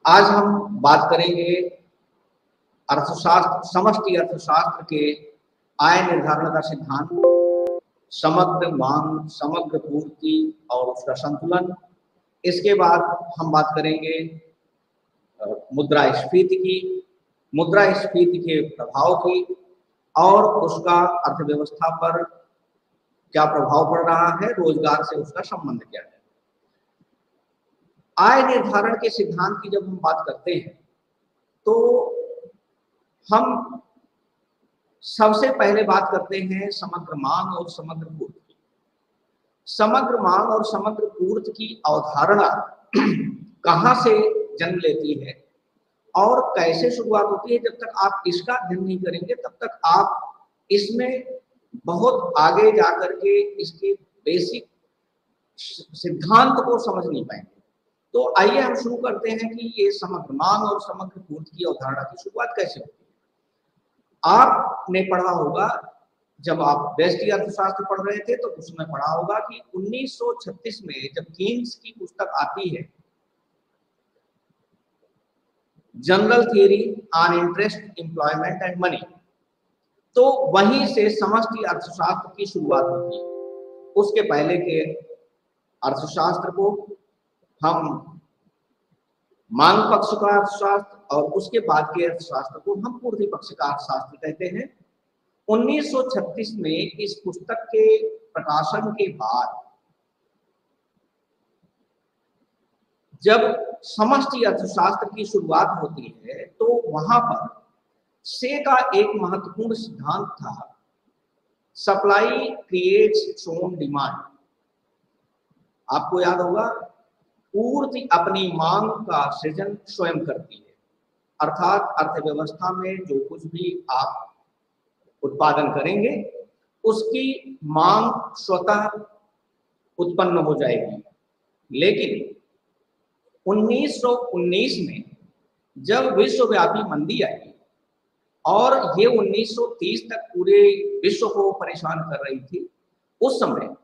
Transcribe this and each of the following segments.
आज हम बात करेंगे अर्थशास्त्र, समष्टि अर्थशास्त्र के आय निर्धारण का सिद्धांत, समग्र मांग, समग्र पूर्ति और उसका संतुलन। इसके बाद हम बात करेंगे मुद्रास्फीति की, मुद्रास्फीति के प्रभाव की और उसका अर्थव्यवस्था पर क्या प्रभाव पड़ रहा है, रोजगार से उसका संबंध क्या है। आय निर्धारण के सिद्धांत की जब हम बात करते हैं तो हम सबसे पहले बात करते हैं समग्र मांग और समग्र पूर्ति की। समग्र मांग और समग्र पूर्ति की अवधारणा कहाँ से जन्म लेती है और कैसे शुरुआत होती है। जब तक आप इसका अध्ययन नहीं करेंगे तब तक आप इसमें बहुत आगे जाकर के इसके बेसिक सिद्धांत को समझ नहीं पाएंगे। तो आइए हम शुरू करते हैं कि ये समग्र मांग और समग्र पूर्ति की अवधारणा की शुरुआत कैसे होती है। आपने पढ़ा होगा, जब आप व्यष्टि अर्थशास्त्र पढ़ रहे थे तो उसमें पढ़ा होगा कि 1936 में जब कीन्स की पुस्तक आती है, general theory on interest, employment and money, तो वहीं से समष्टि अर्थशास्त्र की शुरुआत होती है। उसके पहले के अर्थशास्त्र को हम मांग पक्ष का अर्थशास्त्र और उसके बाद के अर्थशास्त्र को हम पूर्ति पक्ष का अर्थशास्त्र कहते हैं। 1936 में इस पुस्तक के प्रकाशन के बाद जब समष्टि अर्थशास्त्र की शुरुआत होती है तो वहां पर से का एक महत्वपूर्ण सिद्धांत था, supply creates its own demand. आपको याद होगा, पूर्ति अपनी मांग का सृजन स्वयं करती है, अर्थात अर्थव्यवस्था में जो कुछ भी आप उत्पादन करेंगे उसकी मांग स्वतः उत्पन्न हो जाएगी। लेकिन 1919 में जब विश्वव्यापी मंदी आई और ये 1930 तक पूरे विश्व को परेशान कर रही थी, उस समय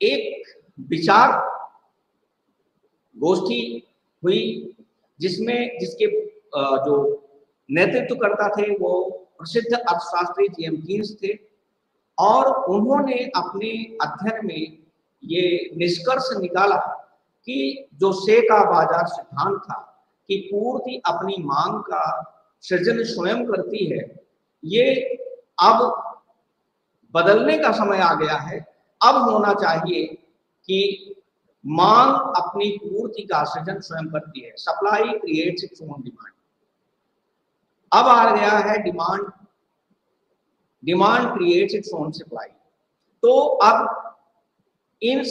एक विचार गोष्ठी हुई जिसके जो नेतृत्व करता थे वो प्रसिद्ध अर्थशास्त्री जेम्स कीन्स थे और उन्होंने अपने अध्ययन में ये निष्कर्ष निकाला कि जो से का बाजार सिद्धांत था कि पूर्ति अपनी मांग का सृजन स्वयं करती है, ये अब बदलने का समय आ गया है। अब होना चाहिए कि मांग अपनी पूर्ति का सृजन स्वयं करती है, supply creates its own demand. अब आ गया है demand creates its own supply. तो अब इन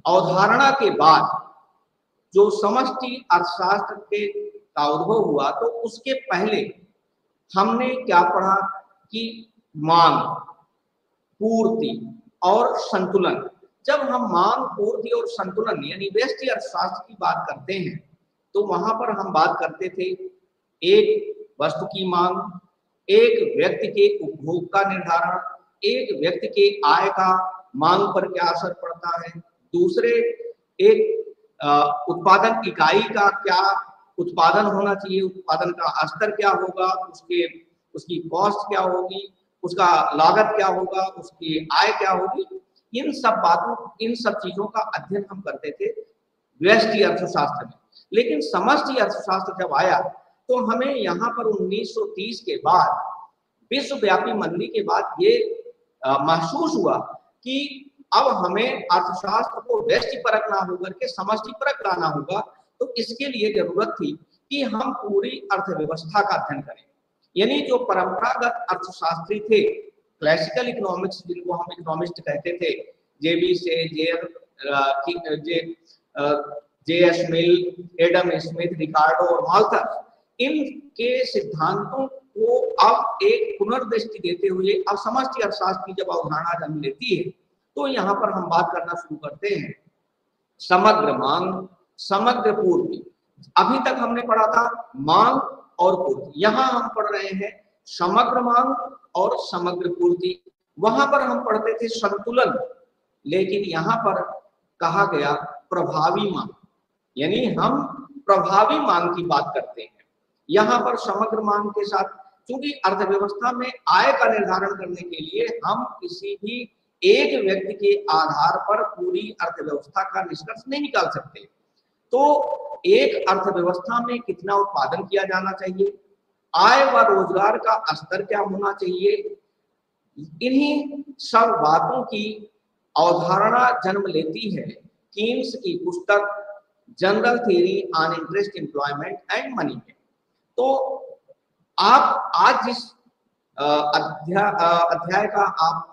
अवधारणा के बाद जो समष्टि अर्थशास्त्र के का उद्भव हुआ, तो उसके पहले हमने क्या पढ़ा कि मांग, पूर्ति और संतुलन। जब हम मांग, पूर्ति और संतुलन यानी व्यष्टि अर्थशास्त्र की बात करते हैं तो वहां पर हम बात करते थे एक वस्तु की मांग, एक व्यक्ति के उपभोग का निर्धारण, एक व्यक्ति के आय का मांग पर क्या असर पड़ता है, दूसरे एक उत्पादन इकाई का क्या उत्पादन होना चाहिए, उत्पादन का स्तर क्या होगा, उसकी कॉस्ट क्या होगी, उसका लागत क्या होगा, उसकी आय क्या होगी। इन सब चीजों का अध्ययन हम करते थे व्यष्टि अर्थशास्त्र में। लेकिन समष्टि अर्थशास्त्र जब आया तो हमें यहाँ पर 1930 के बाद विश्वव्यापी मंदी के बाद ये महसूस हुआ कि अब हमें अर्थशास्त्र को व्यष्टि परक ना होकर के समष्टि परक लाना होगा। तो इसके लिए जरूरत थी कि हम पूरी अर्थव्यवस्था का अध्ययन करें। यानी जो परंपरागत अर्थशास्त्री थे, क्लासिकल इकोनॉमिक्स जिनको हम इकोनॉमिस्ट कहते थे, जेबी से जे एस मिल, एडम स्मिथ, रिकार्डो और माल्थस, इनके सिद्धांतों को अब एक पुनर्दृष्टि देते हुए अब समष्टि अर्थशास्त्र की जब अवधारणा जन्म लेती है तो यहाँ पर हम बात करना शुरू करते हैं समग्र मांग, समग्र पूर्ति। अभी तक हमने पढ़ा था मांग और पूर्ति, यहाँ हम पढ़ रहे हैं समग्र मांग और समग्र पूर्ति। वहां पर हम पढ़ते थे संतुलन, लेकिन यहाँ पर कहा गया प्रभावी मांग। यानी हम प्रभावी मांग की बात करते हैं। यहाँ पर समग्र मांग के साथ, क्योंकि अर्थव्यवस्था में आय का निर्धारण करने के लिए हम किसी भी एक व्यक्ति के आधार पर पूरी अर्थव्यवस्था का निष्कर्ष नहीं निकाल सकते। तो एक अर्थव्यवस्था में कितना उत्पादन किया जाना चाहिए, आय व रोजगार का स्तर क्या होना चाहिए, इन्हीं सब बातों की अवधारणा जन्म लेती है कीन्स की पुस्तक general theory on interest employment and money में। तो आप आज जिस अध्याय का आप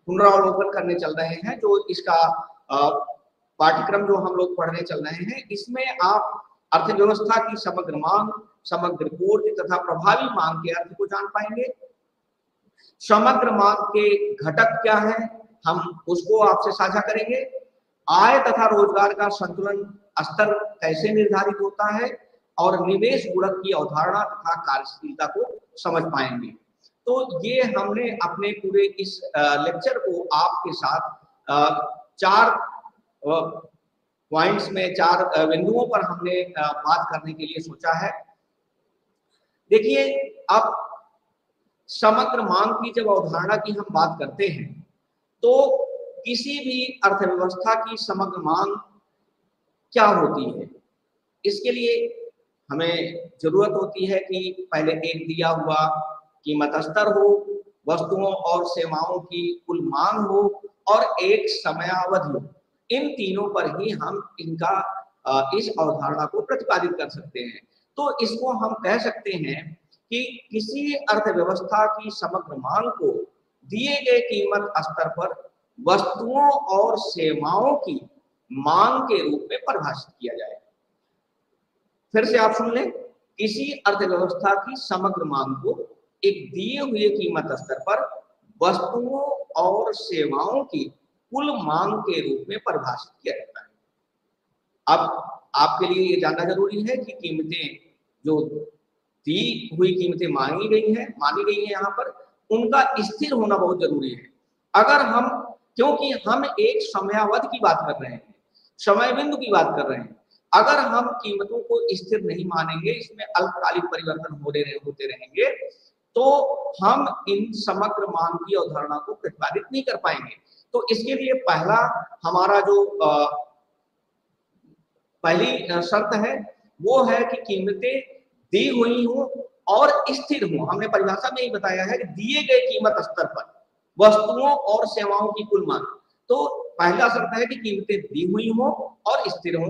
पुनरावलोकन करने चल रहे हैं, जो इसका पाठ्यक्रम जो हम लोग पढ़ने चल रहे हैं, इसमें आप अर्थव्यवस्था की समग्र मांग, समग्र पूर्ति तथा प्रभावी मांग के अर्थ को जान पाएंगे। समग्र मांग के घटक क्या है, हम उसको आपसे साझा करेंगे। आय तथा रोजगार का संतुलन स्तर कैसे निर्धारित होता है, और निवेश गुणक की अवधारणा तथा कार्यशीलता को समझ पाएंगे। तो ये हमने अपने पूरे इस लेक्चर को आपके साथ 4 पॉइंट्स में, 4 बिंदुओं पर हमने बात करने के लिए सोचा है। देखिए, अब समग्र मांग की जब अवधारणा की हम बात करते हैं, तो किसी भी अर्थव्यवस्था की समग्र मांग क्या होती है, इसके लिए हमें जरूरत होती है कि पहले एक दिया हुआ कीमत स्तर हो, वस्तुओं और सेवाओं की कुल मांग हो, और एक समयावधि हो। इन तीनों पर ही हम इनका इस अवधारणा को प्रतिपादित कर सकते हैं। तो इसको हम कह सकते हैं कि किसी अर्थव्यवस्था की समग्र मांग को दिए गए कीमत स्तर पर वस्तुओं और सेवाओं की मांग के रूप में परिभाषित किया जाए। फिर से आप सुन लें, किसी अर्थव्यवस्था की समग्र मांग को एक दिए हुए कीमत स्तर पर वस्तुओं और सेवाओं की कुल मांग के रूप में परिभाषित किया जाता है। अब आपके लिए ये जानना जरूरी है कि कीमतें, जो दी हुई कीमतें मानी गई हैं यहाँ पर, उनका स्थिर होना बहुत जरूरी है। अगर हम, क्योंकि हम एक समयावधि की बात कर रहे हैं, समय बिंदु की बात कर रहे हैं, अगर हम कीमतों को स्थिर नहीं मानेंगे, इसमें अल्पकालिक परिवर्तन होते रहेंगे, तो हम इन समग्र मांग की अवधारणा को प्रतिपादित नहीं कर पाएंगे। तो इसके लिए पहला हमारा जो पहली शर्त है, वो है कि कीमतें दी हुई हो और स्थिर हो। हमने परिभाषा में ही बताया है कि दिए गए कीमत स्तर पर वस्तुओं और सेवाओं की कुल मांग। तो पहला शर्त है कि कीमतें दी हुई हो और स्थिर हो।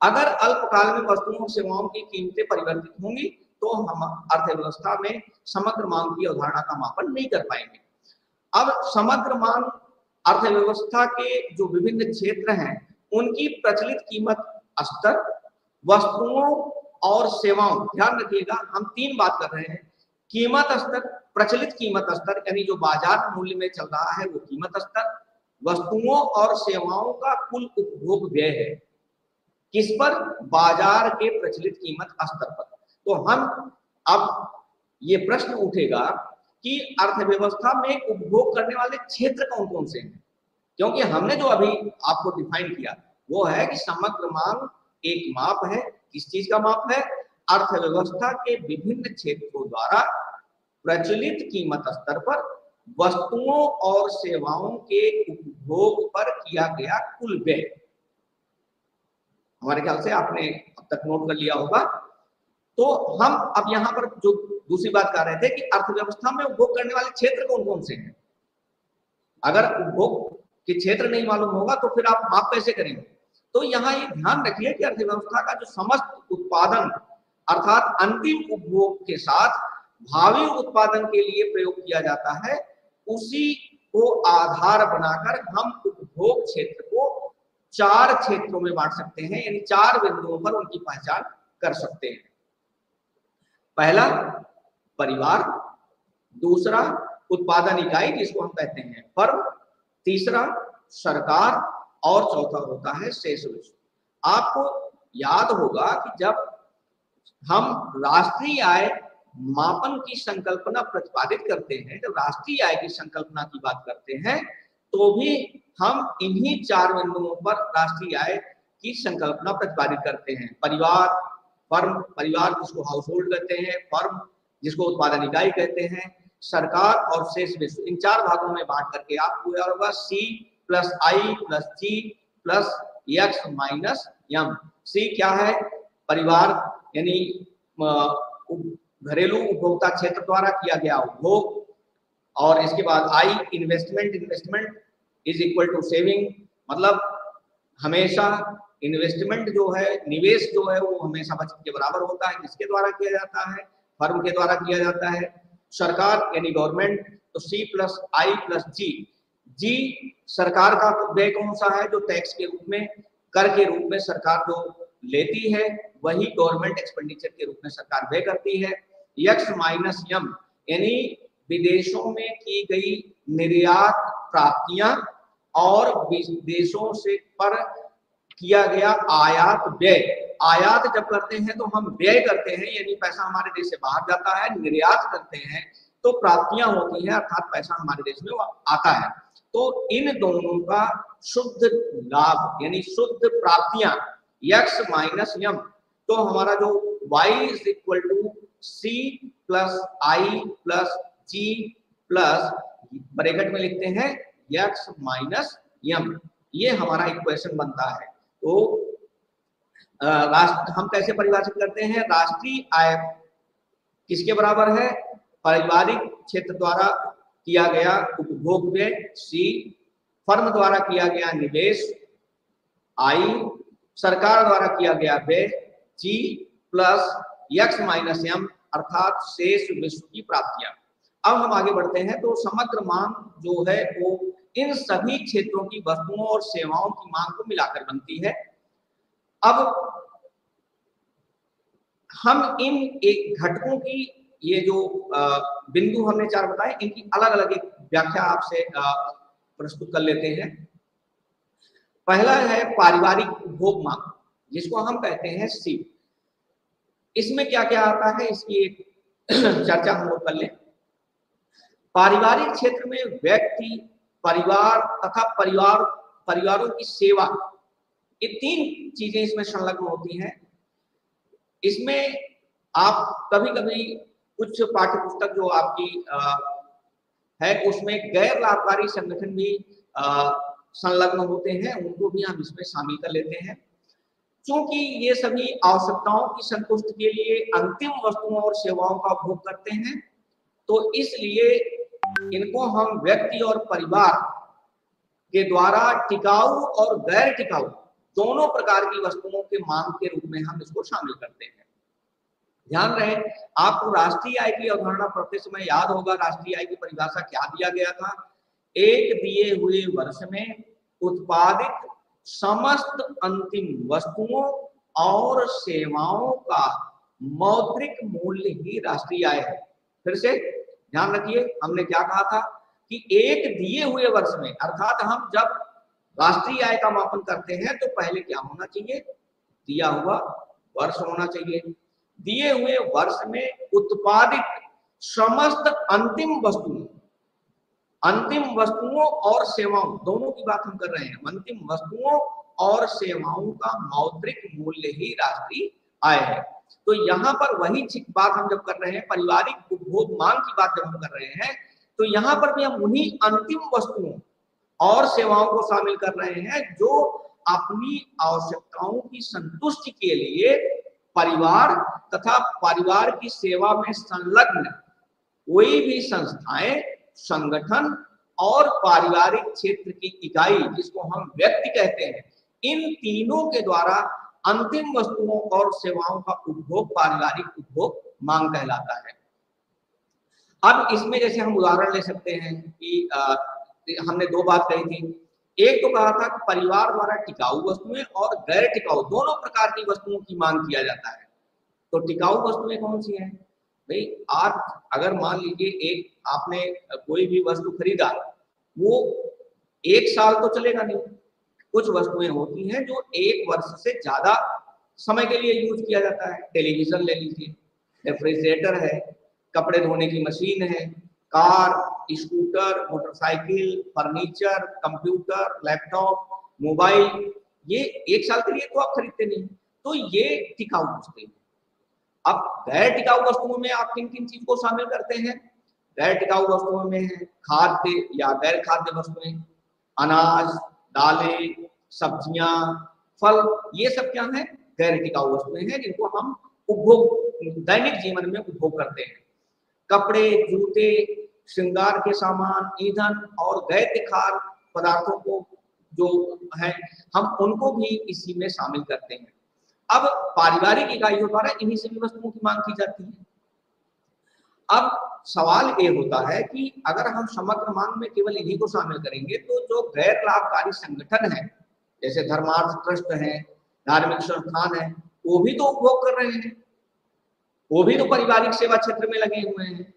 अगर अल्पकाल में वस्तुओं और सेवाओं की कीमतें परिवर्तित होंगी, तो हम अर्थव्यवस्था में समग्र मांग की अवधारणा का मापन नहीं कर पाएंगे। अब समग्र मांग अर्थव्यवस्था के जो विभिन्न क्षेत्र हैं, उनकी प्रचलित कीमत स्तर, वस्तुओं और सेवाओं, ध्यान रखिएगा हम 3 बात कर रहे हैं। कीमत स्तर, प्रचलित कीमत स्तर यानी जो बाजार मूल्य में चल रहा है वो कीमत स्तर, वस्तुओं और सेवाओं का कुल उपभोग व्यय है, किस पर, बाजार के प्रचलित कीमत स्तर पर। तो हम, अब ये प्रश्न उठेगा कि अर्थव्यवस्था में उपभोग करने वाले क्षेत्र कौन कौन से हैं, क्योंकि हमने जो अभी आपको डिफाइन किया वो है कि समग्र मांग एक माप है। किस चीज का माप है? अर्थव्यवस्था के विभिन्न क्षेत्रों द्वारा प्रचलित कीमत स्तर पर वस्तुओं और सेवाओं के उपभोग पर किया गया कुल व्यय। हमारे ख्याल से आपने अब तक नोट कर लिया होगा। तो हम अब यहाँ पर जो दूसरी बात कर रहे थे कि अर्थव्यवस्था में उपभोग करने वाले क्षेत्र कौन कौन से हैं। अगर उपभोग के क्षेत्र नहीं मालूम होगा तो फिर आप माप कैसे करेंगे? तो यहाँ ये ध्यान रखिए कि अर्थव्यवस्था का जो समस्त उत्पादन अर्थात अंतिम उपभोग के साथ भावी उत्पादन के लिए प्रयोग किया जाता है, उसी को आधार बनाकर हम उपभोग क्षेत्र को 4 क्षेत्रों में बांट सकते हैं, यानी 4 बिंदुओं पर उनकी पहचान कर सकते हैं। पहला परिवार, दूसरा उत्पादन इकाई जिसको हम कहते हैं फर्म, तीसरा सरकार, और चौथा होता है शेष विश्व। आपको याद होगा कि जब हम राष्ट्रीय आय मापन की संकल्पना प्रतिपादित करते हैं, जब राष्ट्रीय आय की संकल्पना की बात करते हैं, तो भी हम इन्हीं 4 बिंदुओं पर राष्ट्रीय आय की संकल्पना प्रतिपादित करते हैं। परिवार, फर्म, परिवार जिसको हाउस होल्ड कहते हैं, फर्म जिसको उत्पादन इकाई कहते हैं, सरकार और शेष विश्व, इन 4 भागों में बांट करके आपको याद होगा C plus I plus G plus X minus M। C क्या है? परिवार यानी घरेलू उपभोक्ता क्षेत्र द्वारा किया गया उपभोग, और इसके बाद I investment, investment is equal to saving, मतलब हमेशा इन्वेस्टमेंट जो है, निवेश जो है वो हमेशा बचत के बराबर होता है। किसके द्वारा किया जाता है? फर्म के द्वारा किया जाता है। सरकार यानी गवर्नमेंट, तो C plus I plus G। G सरकार का व्यय कौन सा है? जो टैक्स के रूप में, कर के रूप में सरकार जो लेती है वही गवर्नमेंट एक्सपेंडिचर के रूप में सरकार व्यय करती है। X माइनस M यानी विदेशों में की गई निर्यात प्राप्तियां और विदेशों से पर किया गया आयात व्यय। आयात जब करते हैं तो हम व्यय करते हैं, यानी पैसा हमारे देश से बाहर जाता है। निर्यात करते हैं तो प्राप्तियां होती हैं, अर्थात पैसा हमारे देश में आता है। तो इन दोनों का शुद्ध लाभ यानी शुद्ध प्राप्तियां x माइनस m, तो हमारा जो y is equal to C plus I plus G plus bracket में लिखते हैं x माइनस m, ये हमारा इक्वेशन बनता है। तो हम कैसे परिभाषित करते हैं? राष्ट्रीय आय किसके बराबर है? पारिवारिक क्षेत्र द्वारा किया गया उपभोग व्यय C, फर्म द्वारा किया गया निवेश I, सरकार द्वारा किया गया व्यय G plus x minus m अर्थात शेष विश्व की प्राप्तियां। अब हम आगे बढ़ते हैं। तो समग्र मांग जो है वो इन सभी क्षेत्रों की वस्तुओं और सेवाओं की मांग को मिलाकर बनती है। अब हम इन एक घटकों की, ये जो बिंदु हमने 4 बताए, इनकी अलग अलग एक व्याख्या आपसे प्रस्तुत कर लेते हैं। पहला है पारिवारिक उपभोग मांग, जिसको हम कहते हैं C। इसमें क्या क्या आता है इसकी एक चर्चा हम लोग कर लें। पारिवारिक क्षेत्र में व्यक्ति, परिवार तथा परिवारों की सेवा, ये 3 चीजें इसमें संलग्न होती हैं। इसमें आप कभी कभी कुछ पाठ्य पुस्तक जो आपकी है उसमें गैर लाभकारी संगठन भी संलग्न होते हैं, उनको भी हम इसमें शामिल कर लेते हैं। क्योंकि ये सभी आवश्यकताओं की संतुष्टि के लिए अंतिम वस्तुओं और सेवाओं का उपभोग करते हैं, तो इसलिए इनको हम व्यक्ति और परिवार के द्वारा टिकाऊ और गैर टिकाऊ दोनों प्रकार की वस्तुओं के मांग के रूप में हम इसको शामिल करते हैं। ध्यान रहे, आपको राष्ट्रीय आय की अवधारणा पढ़ते समय याद होगा राष्ट्रीय आय की परिभाषा क्या दिया गया था? एक दिए हुए वर्ष में उत्पादित समस्त अंतिम वस्तुओं और सेवाओं का मौद्रिक मूल्य ही राष्ट्रीय आय है। फिर से ध्यान रखिए, हमने क्या कहा था कि एक दिए हुए वर्ष में, अर्थात हम जब राष्ट्रीय आय का मापन करते हैं तो पहले क्या होना चाहिए? दिया हुआ वर्ष होना चाहिए। दिए हुए वर्ष में उत्पादित समस्त अंतिम वस्तुओं और सेवाओं, दोनों की बात हम कर रहे हैं, अंतिम वस्तुओं और सेवाओं का मौद्रिक मूल्य ही राष्ट्रीय आय है। तो यहाँ पर वही बात हम जब कर रहे हैं, पारिवारिक उपभोग मांग की बात जब हम कर रहे हैं, तो यहाँ पर भी हम उन्हीं अंतिम वस्तुओं और सेवाओं को शामिल कर रहे हैं जो अपनी आवश्यकताओं की संतुष्टि के लिए परिवार तथा परिवार की सेवा में संलग्न कोई भी संस्थाएं, संगठन और पारिवारिक क्षेत्र की इकाई, जिसको हम व्यक्ति कहते हैं, इन तीनों के द्वारा अंतिम वस्तुओं और सेवाओं का उपभोग पारिवारिक उपभोग मांग कहलाता है। अब इसमें जैसे हम उदाहरण ले सकते हैं कि हमने 2 बात कही थी। एक तो कहा था कि परिवार द्वारा टिकाऊ वस्तुएं और गैर टिकाऊ दोनों प्रकार की वस्तुओं की मांग किया जाता है। तो टिकाऊ वस्तुएं कौन सी हैं भाई? आज अगर मान लीजिए एक आपने कोई भी वस्तु खरीदा, वो 1 साल तो चलेगा नहीं। कुछ वस्तुएं होती हैं जो 1 वर्ष से ज्यादा समय के लिए यूज किया जाता है। टेलीविजन ले लीजिए, रेफ्रिजरेटर है, कपड़े धोने की मशीन है, car, scooter, motorcycle, furniture, computer, laptop, mobile, ये 1 साल के लिए तो आप खरीदते नहीं, तो ये टिकाऊ वस्तुएं हैं। अब गैर टिकाऊ वस्तुओं में आप किन किन चीज को शामिल करते हैं? गैर टिकाऊ वस्तुओं में है खाद्य या गैर खाद्य वस्तुएं, अनाज, दालें, सब्जियां, फल, ये सब क्या है? गैर टिकाऊ वस्तुएं हैं जिनको हम उपभोग दैनिक जीवन में उपभोग करते हैं। कपड़े, जूते, श्रृंगार के सामान, ईंधन और गैर खाद्य पदार्थों को जो है हम उनको भी इसी में शामिल करते हैं। अब पारिवारिक इकाइयों द्वारा इन्हीं सभी वस्तुओं की मांग की जाती है। अब सवाल ये होता है कि अगर हम समग्र मांग में केवल इन्हीं को शामिल करेंगे तो जो गैर लाभकारी संगठन है, जैसे धर्मार्थ ट्रस्ट है, धार्मिक संस्थान है, वो भी तो उपभोग कर रहे हैं, वो भी तो पारिवारिक सेवा क्षेत्र में लगे हुए हैं,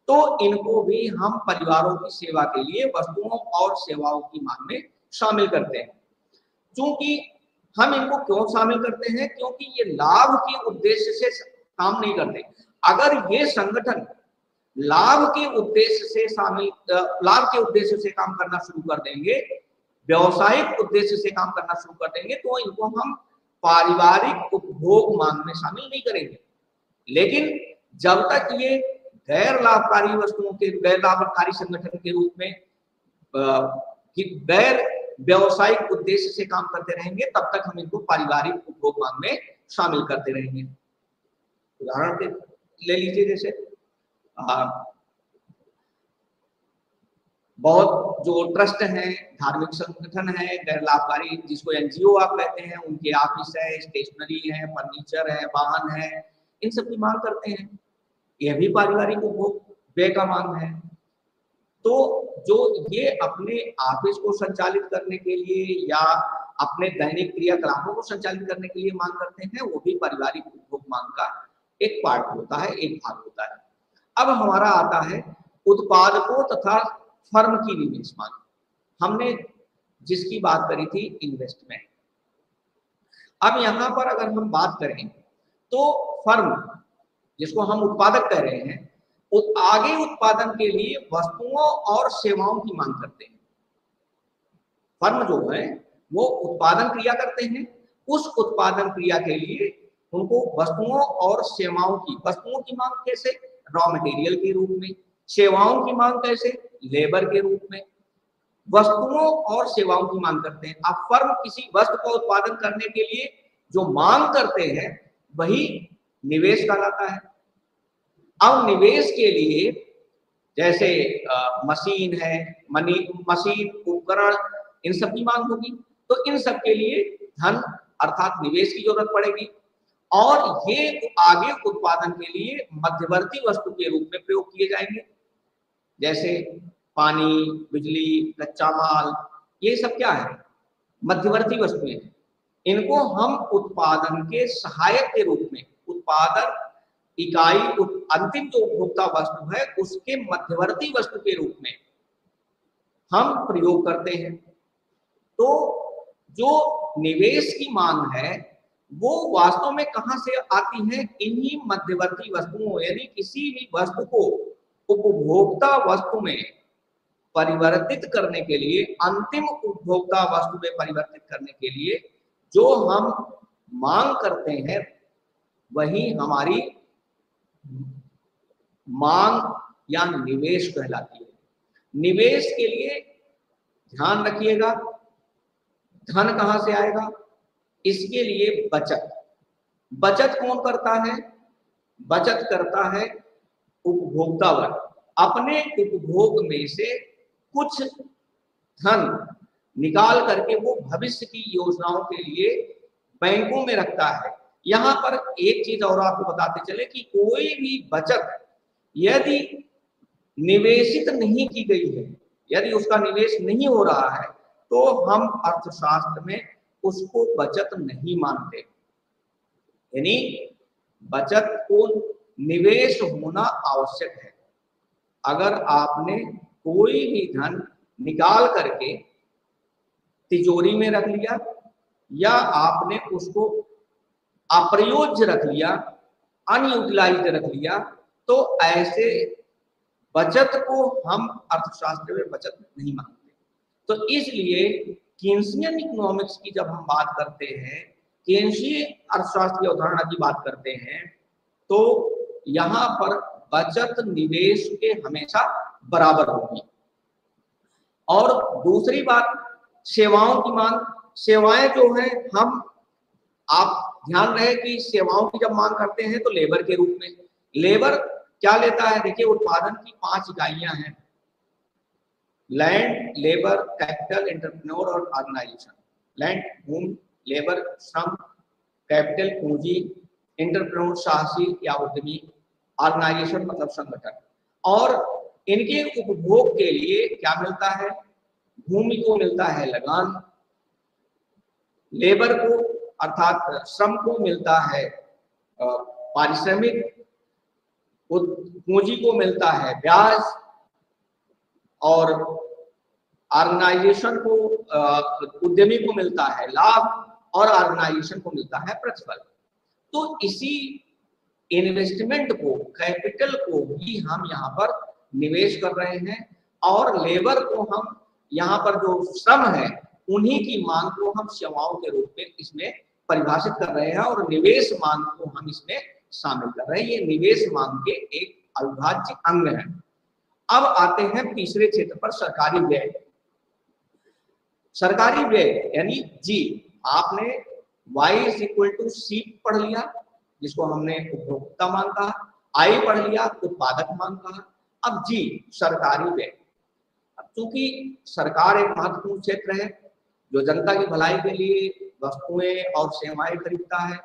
तो इनको भी हम परिवारों की सेवा के लिए वस्तुओं और सेवाओं की मांग में शामिल करते हैं। क्योंकि हम इनको क्यों शामिल करते हैं? क्योंकि ये लाभ के उद्देश्य से काम नहीं करते। अगर ये संगठन लाभ के उद्देश्य से काम करना शुरू कर देंगे, व्यवसायिक उद्देश्य से काम करना शुरू कर देंगे, तो इनको हम पारिवारिक उपभोग मांग में शामिल नहीं करेंगे। लेकिन जब तक ये गैर लाभकारी वस्तुओं के, गैर लाभकारी संगठन के रूप में गैर व्यवसायिक उद्देश्य से काम करते रहेंगे, तब तक हम इनको पारिवारिक उपभोग मांग में शामिल करते रहेंगे। उदाहरण ले लीजिए, जैसे बहुत जो ट्रस्ट हैं, धार्मिक संगठन है, गैर लाभकारी, जिसको एनजीओ आप कहते हैं, उनके ऑफिस है, स्टेशनरी है, फर्नीचर है, वाहन है, इन सब की मांग करते हैं। यह भी पारिवारिक उपभोग व्यय का मांग है। तो जो ये अपने ऑफिस को संचालित करने के लिए या अपने दैनिक क्रियाकलापों को संचालित करने के लिए मांग करते हैं, वो भी पारिवारिक उपभोग मांग का एक पार्ट होता है, एक भाग होता है। अब हमारा आता है उत्पादकों तथा फर्म की निवेश मांग। हमने जिसकी बात करी थी इन्वेस्टमेंट। अब यहाँ पर अगर हम बात करें तो फर्म, जिसको हम उत्पादक कह रहे हैं, आगे उत्पादन के लिए वस्तुओं और सेवाओं की मांग करते हैं। फर्म जो है वो उत्पादन क्रिया करते हैं, उस उत्पादन क्रिया के लिए उनको वस्तुओं और सेवाओं की मांग कैसे? रॉ मटेरियल के रूप में। सेवाओं की मांग कैसे? लेबर के रूप में। वस्तुओं और सेवाओं की मांग करते हैं। अब फर्म किसी वस्तु का उत्पादन करने के लिए जो मांग करते हैं वही निवेश कहलाता है। अब निवेश के लिए जैसे मशीन है, मशीन, उपकरण, इन सब की मांग होगी, तो इन सब के लिए धन अर्थात निवेश की जरूरत पड़ेगी, और ये आगे उत्पादन के लिए मध्यवर्ती वस्तु के रूप में प्रयोग किए जाएंगे, जैसे पानी, बिजली, कच्चा माल, ये सब क्या है? मध्यवर्ती वस्तुएं हैं। इनको हम उत्पादन के सहायक के रूप में, उत्पादन इकाई, अंतिम जो उपभोक्ता वस्तु है उसके मध्यवर्ती वस्तु के रूप में हम प्रयोग करते हैं। तो जो निवेश की मांग है वो वास्तव में कहां से आती है? इन्हीं मध्यवर्ती वस्तुओं, यानी किसी भी वस्तु को उपभोक्ता वस्तु में परिवर्तित करने के लिए, अंतिम उपभोक्ता वस्तु में परिवर्तित करने के लिए जो हम मांग करते हैं वही हमारी मांग या निवेश कहलाती है। निवेश के लिए ध्यान रखिएगा, धन कहां से आएगा? इसके लिए बचत। बचत कौन करता है? बचत करता है उपभोक्ता वर्ग। अपने उपभोग में से कुछ धन निकाल करके वो भविष्य की योजनाओं के लिए बैंकों में रखता है। यहाँ पर एक चीज और आपको बताते चले कि कोई भी बचत यदि निवेशित नहीं की गई है, यदि उसका निवेश नहीं हो रहा है, तो हम अर्थशास्त्र में उसको बचत नहीं मानते। यानी बचत को निवेश होना आवश्यक है। अगर आपने कोई भी धन निकाल करके तिजोरी में रख लिया या आपने उसको अप्रयोज्य रख लिया, अनयूटिलाइज्ड रख लिया, तो ऐसे बचत को हम अर्थशास्त्र में बचत नहीं मानते। तो इसलिए केन्सियन इकोनॉमिक्स की जब हम बात करते हैं, केन्सीय अर्थशास्त्र की अवधारणा की बात करते हैं, तो यहाँ पर बचत निवेश के हमेशा बराबर होगी। और दूसरी बात, सेवाओं की मांग, सेवाएं जो है हम, आप ध्यान रहे कि सेवाओं की जब मांग करते हैं तो लेबर के रूप में, लेबर क्या लेता है, देखिए उत्पादन की 5 इकाइयां हैं, लैंड, लेबर, कैपिटल, एंटरप्रेन्योर और ऑर्गेनाइजेशन। लैंड भूमि, लेबर श्रम, कैपिटल पूंजी, एंटरप्रेन्योर साहसी या उद्यमी, ऑर्गेनाइजेशन मतलब संगठन। और इनके उपभोग के लिए क्या मिलता है, भूमि को मिलता है लगान, लेबर को अर्थात श्रम को मिलता है पारिश्रमिक, पूंजी को मिलता है ब्याज, और ऑर्गेनाइजेशन को, उद्यमी को मिलता है लाभ, और ऑर्गेनाइजेशन को मिलता है प्रतिफल। तो इसी इन्वेस्टमेंट को, कैपिटल को भी हम यहाँ पर निवेश कर रहे हैं, और लेबर को हम यहाँ पर जो श्रम है उन्हीं की मांग को हम सेवाओं के रूप में इसमें परिभाषित कर रहे हैं, और निवेश मांग को हम इसमें शामिल कर रहे हैं। ये निवेश मांग के एक अविभाज्य अंग है। अब आते हैं तीसरे क्षेत्र पर, सरकारी व्यय। सरकारी व्यय यानी जी, आपने Y = C पढ़ लिया, जिसको हमने उपभोक्ता मांग कहा, I पढ़ लिया, उत्पादक मांग कहा, अब जी सरकारी व्यय। अब चूंकि सरकार एक महत्वपूर्ण क्षेत्र है जो जनता की भलाई के लिए वस्तुएं और सेवाएं खरीदता है।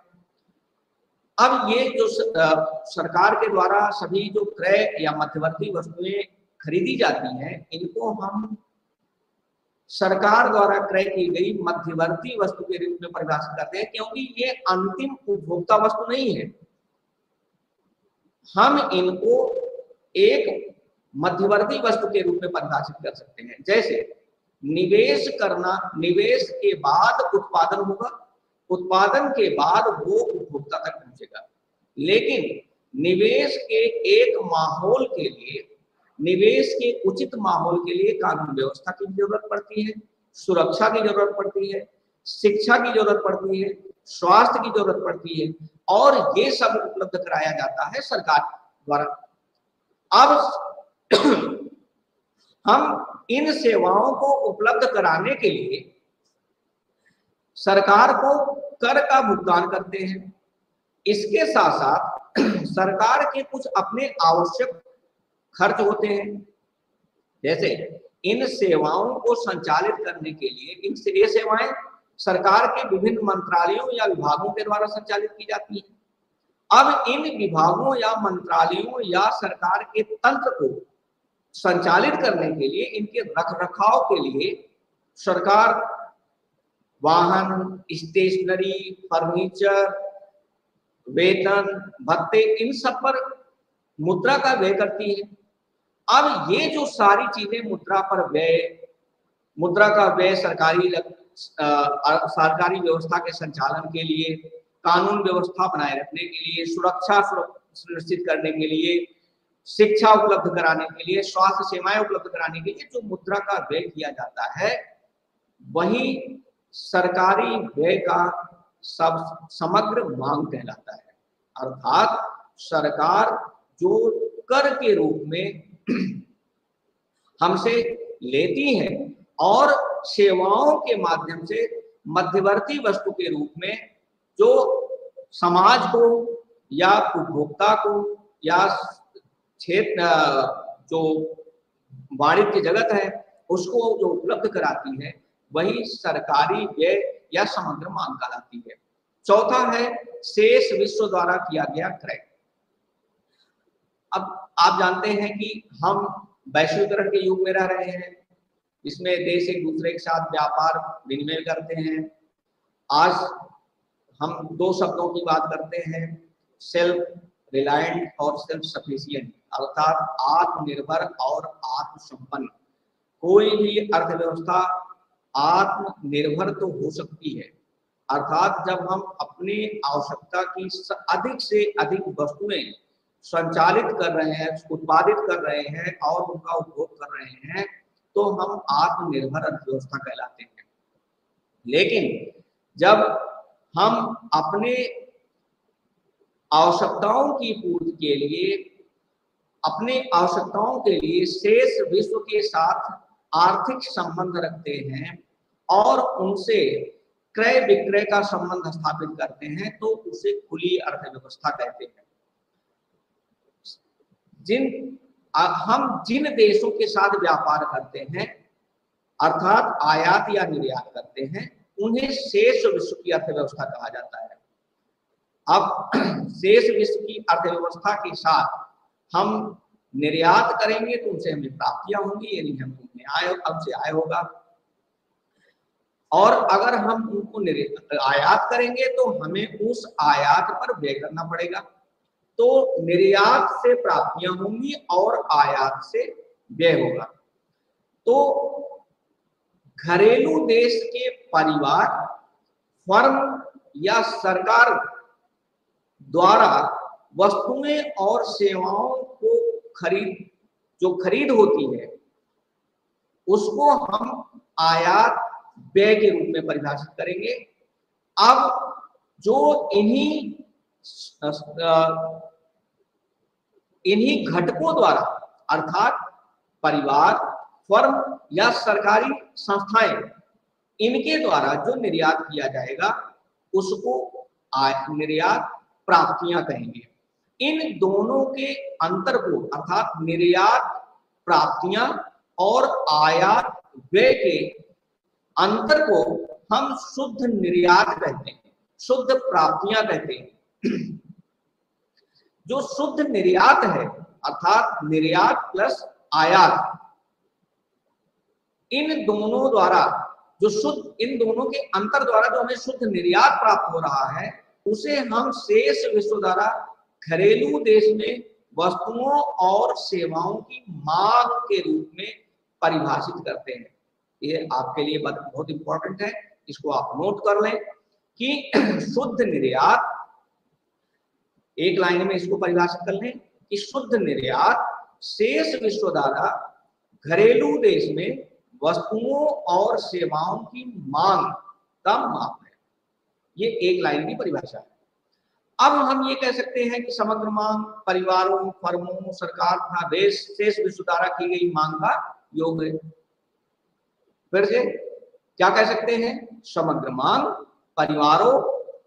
अब ये जो सरकार के द्वारा सभी जो क्रय या मध्यवर्ती वस्तुएं खरीदी जाती हैं, इनको हम सरकार द्वारा क्रय की गई मध्यवर्ती वस्तु के रूप में परिभाषित करते हैं, क्योंकि ये अंतिम उपभोक्ता वस्तु नहीं है। हम इनको एक मध्यवर्ती वस्तु के रूप में परिभाषित कर सकते हैं। जैसे निवेश करना, निवेश के बाद उत्पादन होगा, उत्पादन के बाद वो उपभोक्ता तक पहुंचेगा। लेकिन निवेश के एक माहौल के लिए, निवेश के उचित माहौल के लिए कानून व्यवस्था की जरूरत पड़ती है, सुरक्षा की जरूरत पड़ती है, शिक्षा की जरूरत पड़ती है, स्वास्थ्य की जरूरत पड़ती है, और ये सब उपलब्ध कराया जाता है सरकार द्वारा। अब हम इन सेवाओं को उपलब्ध कराने के लिए सरकार को कर का भुगतान करते हैं। इसके साथ साथ सरकार के कुछ अपने आवश्यक खर्च होते हैं, जैसे इन सेवाओं को संचालित करने के लिए, ये सेवाएं सरकार के विभिन्न मंत्रालयों या विभागों के द्वारा संचालित की जाती हैं। अब इन विभागों या मंत्रालयों या सरकार के तंत्र को संचालित करने के लिए, इनके रखरखाव के लिए सरकार वाहन, स्टेशनरी, फर्नीचर, वेतन, भत्ते, इन सब पर मुद्रा का व्यय करती है। अब ये जो सारी चीजें मुद्रा पर व्यय, मुद्रा का व्यय सरकारी व्यवस्था के संचालन के लिए, कानून व्यवस्था बनाए रखने के लिए, सुरक्षा सुनिश्चित करने के लिए, शिक्षा उपलब्ध कराने के लिए, स्वास्थ्य सेवाएं उपलब्ध कराने के लिए जो मुद्रा का व्यय किया जाता है, वही सरकारी व्यय का सब समग्र मांग कहलाता है। अर्थात सरकार जो कर के रूप में हमसे लेती है और सेवाओं के माध्यम से मध्यवर्ती वस्तु के रूप में जो समाज को या उपभोक्ता को या क्षेत्र जो वाणिज्य जगत है उसको जो उपलब्ध कराती है, वही सरकारी व्यय या समग्र मांग कहलाती है। चौथा है शेष विश्व द्वारा किया गया क्रय। अब आप जानते हैं कि हम वैश्वीकरण के युग में रह रहे हैं, इसमें देश एक दूसरे के साथ व्यापार विनिमय करते हैं। आज हम दो शब्दों की बात करते हैं, सेल्फ रिलायंट और सेल्फ सफिशिएंट, अर्थात आत्मनिर्भर और आत्मसंपन्न। कोई भी अर्थव्यवस्था आत्मनिर्भर तो हो सकती है, अर्थात जब हम अपनी आवश्यकता की अधिक से अधिक वस्तुएं संचालित कर रहे हैं, उत्पादित कर रहे हैं और उनका उपभोग कर रहे हैं, तो हम आत्मनिर्भर अर्थव्यवस्था कहलाते हैं। लेकिन जब हम अपने आवश्यकताओं की पूर्ति के लिए, अपने आवश्यकताओं के लिए शेष विश्व के साथ आर्थिक संबंध रखते हैं और उनसे क्रय विक्रय का संबंध स्थापित करते हैं, तो उसे खुली अर्थव्यवस्था कहते हैं। हम जिन देशों के साथ व्यापार करते हैं, अर्थात आयात या निर्यात करते हैं, उन्हें शेष विश्व की अर्थव्यवस्था कहा जाता है। अब शेष विश्व की अर्थव्यवस्था के साथ हम निर्यात करेंगे तो उनसे हमें प्राप्तियां होंगी, यानी हमसे आय होगा, और अगर हम उनको आयात करेंगे तो हमें उस आयात पर व्यय करना पड़ेगा। तो निर्यात से प्राप्तियां होंगी और आयात से व्यय होगा। तो घरेलू देश के परिवार, फर्म या सरकार द्वारा वस्तुएं और सेवाओं को खरीद होती है, उसको हम आयात व्यय के रूप में परिभाषित करेंगे। अब जो इन्हीं घटकों द्वारा, अर्थात परिवार, फर्म या सरकारी संस्थाएं, इनके द्वारा जो निर्यात किया जाएगा उसको निर्यात प्राप्तियां कहेंगे। इन दोनों के अंतर को, अर्थात निर्यात प्राप्तियां और आयात व्यय के अंतर को हम शुद्ध निर्यात कहते हैं, शुद्ध प्राप्तियां कहते हैं। जो शुद्ध निर्यात है, अर्थात निर्यात प्लस आयात, इन दोनों के अंतर द्वारा जो हमें शुद्ध निर्यात प्राप्त हो रहा है, उसे हम शेष विश्व द्वारा घरेलू देश में वस्तुओं और सेवाओं की मांग के रूप में परिभाषित करते हैं। ये आपके लिए बहुत इंपॉर्टेंट है, इसको आप नोट कर लें कि शुद्ध निर्यात, एक लाइन में इसको परिभाषित कर लें कि शुद्ध निर्यात शेष विश्व द्वारा घरेलू देश में वस्तुओं और सेवाओं की मांग का माप है। ये एक लाइन की परिभाषा है। अब हम ये कह सकते हैं कि समग्र मांग परिवारों, फर्मों, सरकार तथा देश शेष विश्व द्वारा की गई मांग का योग है। फिर से क्या कह सकते हैं? समग्र मांग परिवारों,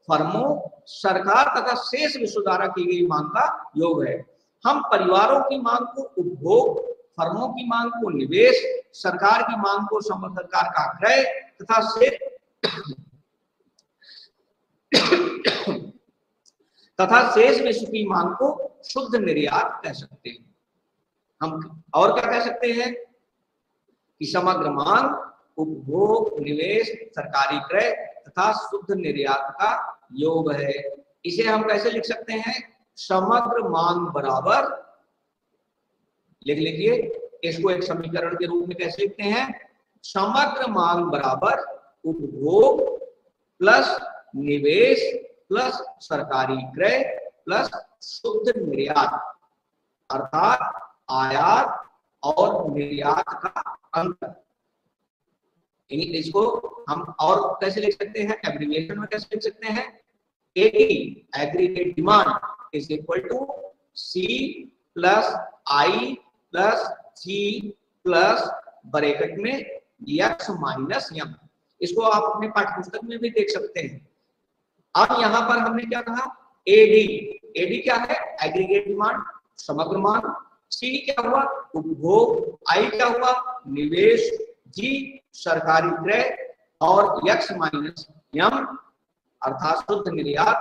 फर्मों, सरकार तथा शेष विश्व द्वारा की गई मांग का योग है। हम परिवारों की मांग को उपभोग, फर्मों की मांग को निवेश, सरकार की मांग को सरकार का क्रय तथा शेष विश्व की मांग को शुद्ध निर्यात कह सकते हैं। हम और क्या कह सकते हैं कि समग्र मांग, उपभोग, निवेश, सरकारी क्रय तथा शुद्ध निर्यात का योग है। इसे हम कैसे लिख सकते हैं? समग्र मांग बराबर, लिख लीजिए इसको एक समीकरण के रूप में कैसे लिखते हैं? समग्र मांग बराबर उपभोग प्लस निवेश प्लस सरकारी क्रय प्लस शुद्ध निर्यात, अर्थात आयात और निर्यात का अंतर। इसको हम और कैसे लिख सकते हैं? एब्रिविएशन में कैसे लिख सकते हैं? AD, aggregate demand is equal to C plus I plus G plus bracket में एक्स माइनस एम। इसको आप अपने पाठ्यपुस्तक में भी देख सकते हैं। अब यहां पर हमने क्या कहा? एडी, एडी क्या है? एग्रीगेट डिमांड, समग्र मांग। सी क्या हुआ? उपभोग। आई क्या हुआ? निवेश। जी सरकारी क्रय और एक्स माइनस एम अर्थात शुद्ध निर्यात,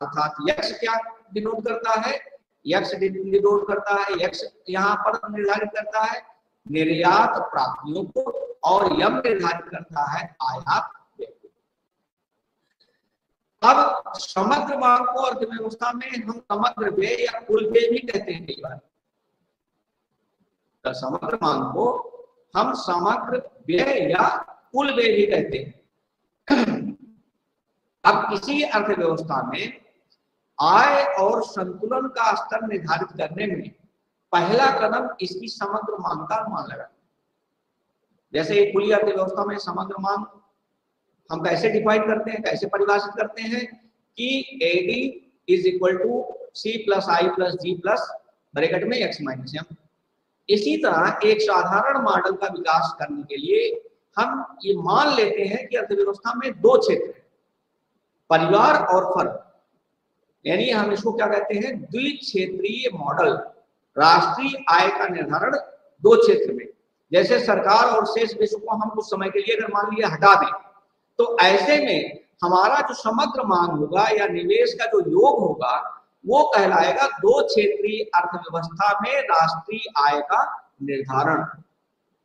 अर्थात एक्स क्या डिनोट करता है? एक्स डिनोट करता है, एक्स यहाँ पर निर्धारित करता है निर्यात प्राप्तियों को और यम निर्धारित करता है आयात व्यय को। अब समग्र मांग को अर्थव्यवस्था में हम समग्र व्यय या कुल व्यय भी कहते हैं कई बार। तो समग्र मांग को हम समग्र व्यय या कुल व्यय भी कहते हैं। अब किसी अर्थव्यवस्था में आय और संतुलन का स्तर निर्धारित करने में पहला कदम इसकी समग्र मांग का अनुमान लगाना। जैसे खुली अर्थव्यवस्था में समग्र मांग हम कैसे डिफाइन करते हैं, कैसे परिभाषित करते हैं कि AD is equal to C plus I plus G plus bracket में x माइनस m। इसी तरह एक साधारण मॉडल का विकास करने के लिए हम ये मान लेते हैं कि अर्थव्यवस्था में दो क्षेत्र हैं, परिवार और फर्म, यानी हम इसको क्या कहते हैं, द्विक्षेत्रीय मॉडल। राष्ट्रीय आय का निर्धारण दो क्षेत्र में, जैसे सरकार और शेष देशों को हम कुछ समय के लिए अगर मान लिया हटा दें, तो ऐसे में हमारा जो समग्र मांग होगा या निवेश का जो योग होगा वो कहलाएगा दो क्षेत्रीय अर्थव्यवस्था में राष्ट्रीय आय का निर्धारण।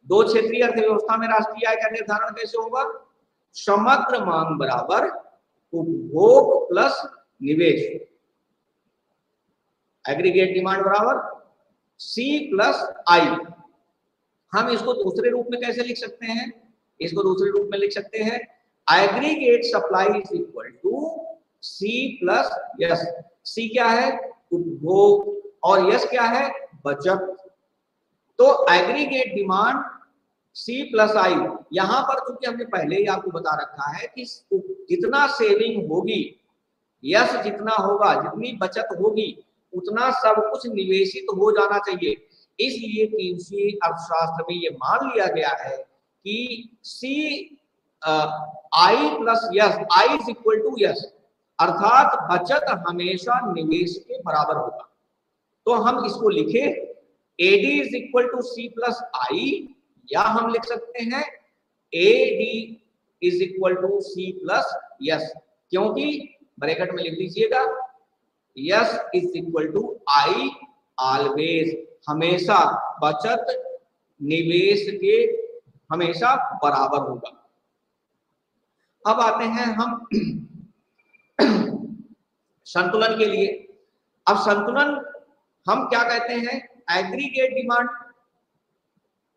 दो क्षेत्रीय अर्थव्यवस्था में राष्ट्रीय आय का निर्धारण कैसे होगा? समग्र मांग बराबर उपभोग प्लस निवेश, एग्रीगेट डिमांड बराबर C प्लस आई। हम इसको दूसरे रूप में कैसे लिख सकते हैं? इसको दूसरे रूप में लिख सकते हैं aggregate supply is equal to C plus S. C क्या है? उपभोग, और यस क्या है? बचत। तो एग्रीगेट डिमांड C प्लस आई, यहां पर क्योंकि हमने पहले ही आपको बता रखा है कि जितना सेविंग होगी, यस जितना होगा, जितनी बचत होगी, उतना सब कुछ निवेशित हो जाना चाहिए। इसलिए कीन्सी अर्थशास्त्र में ये मान लिया गया है कि C I plus S, I is equal to S, अर्थात बचत हमेशा निवेश के बराबर होगा। तो हम इसको लिखे AD is equal to C plus I, या हम लिख सकते हैं AD is equal to C plus S, क्योंकि ब्रैकेट में लिख लीजिएगा S is equal to I always, हमेशा बचत निवेश के हमेशा बराबर होगा। अब आते हैं हम संतुलन के लिए। अब संतुलन हम क्या कहते हैं? एग्रीगेट डिमांड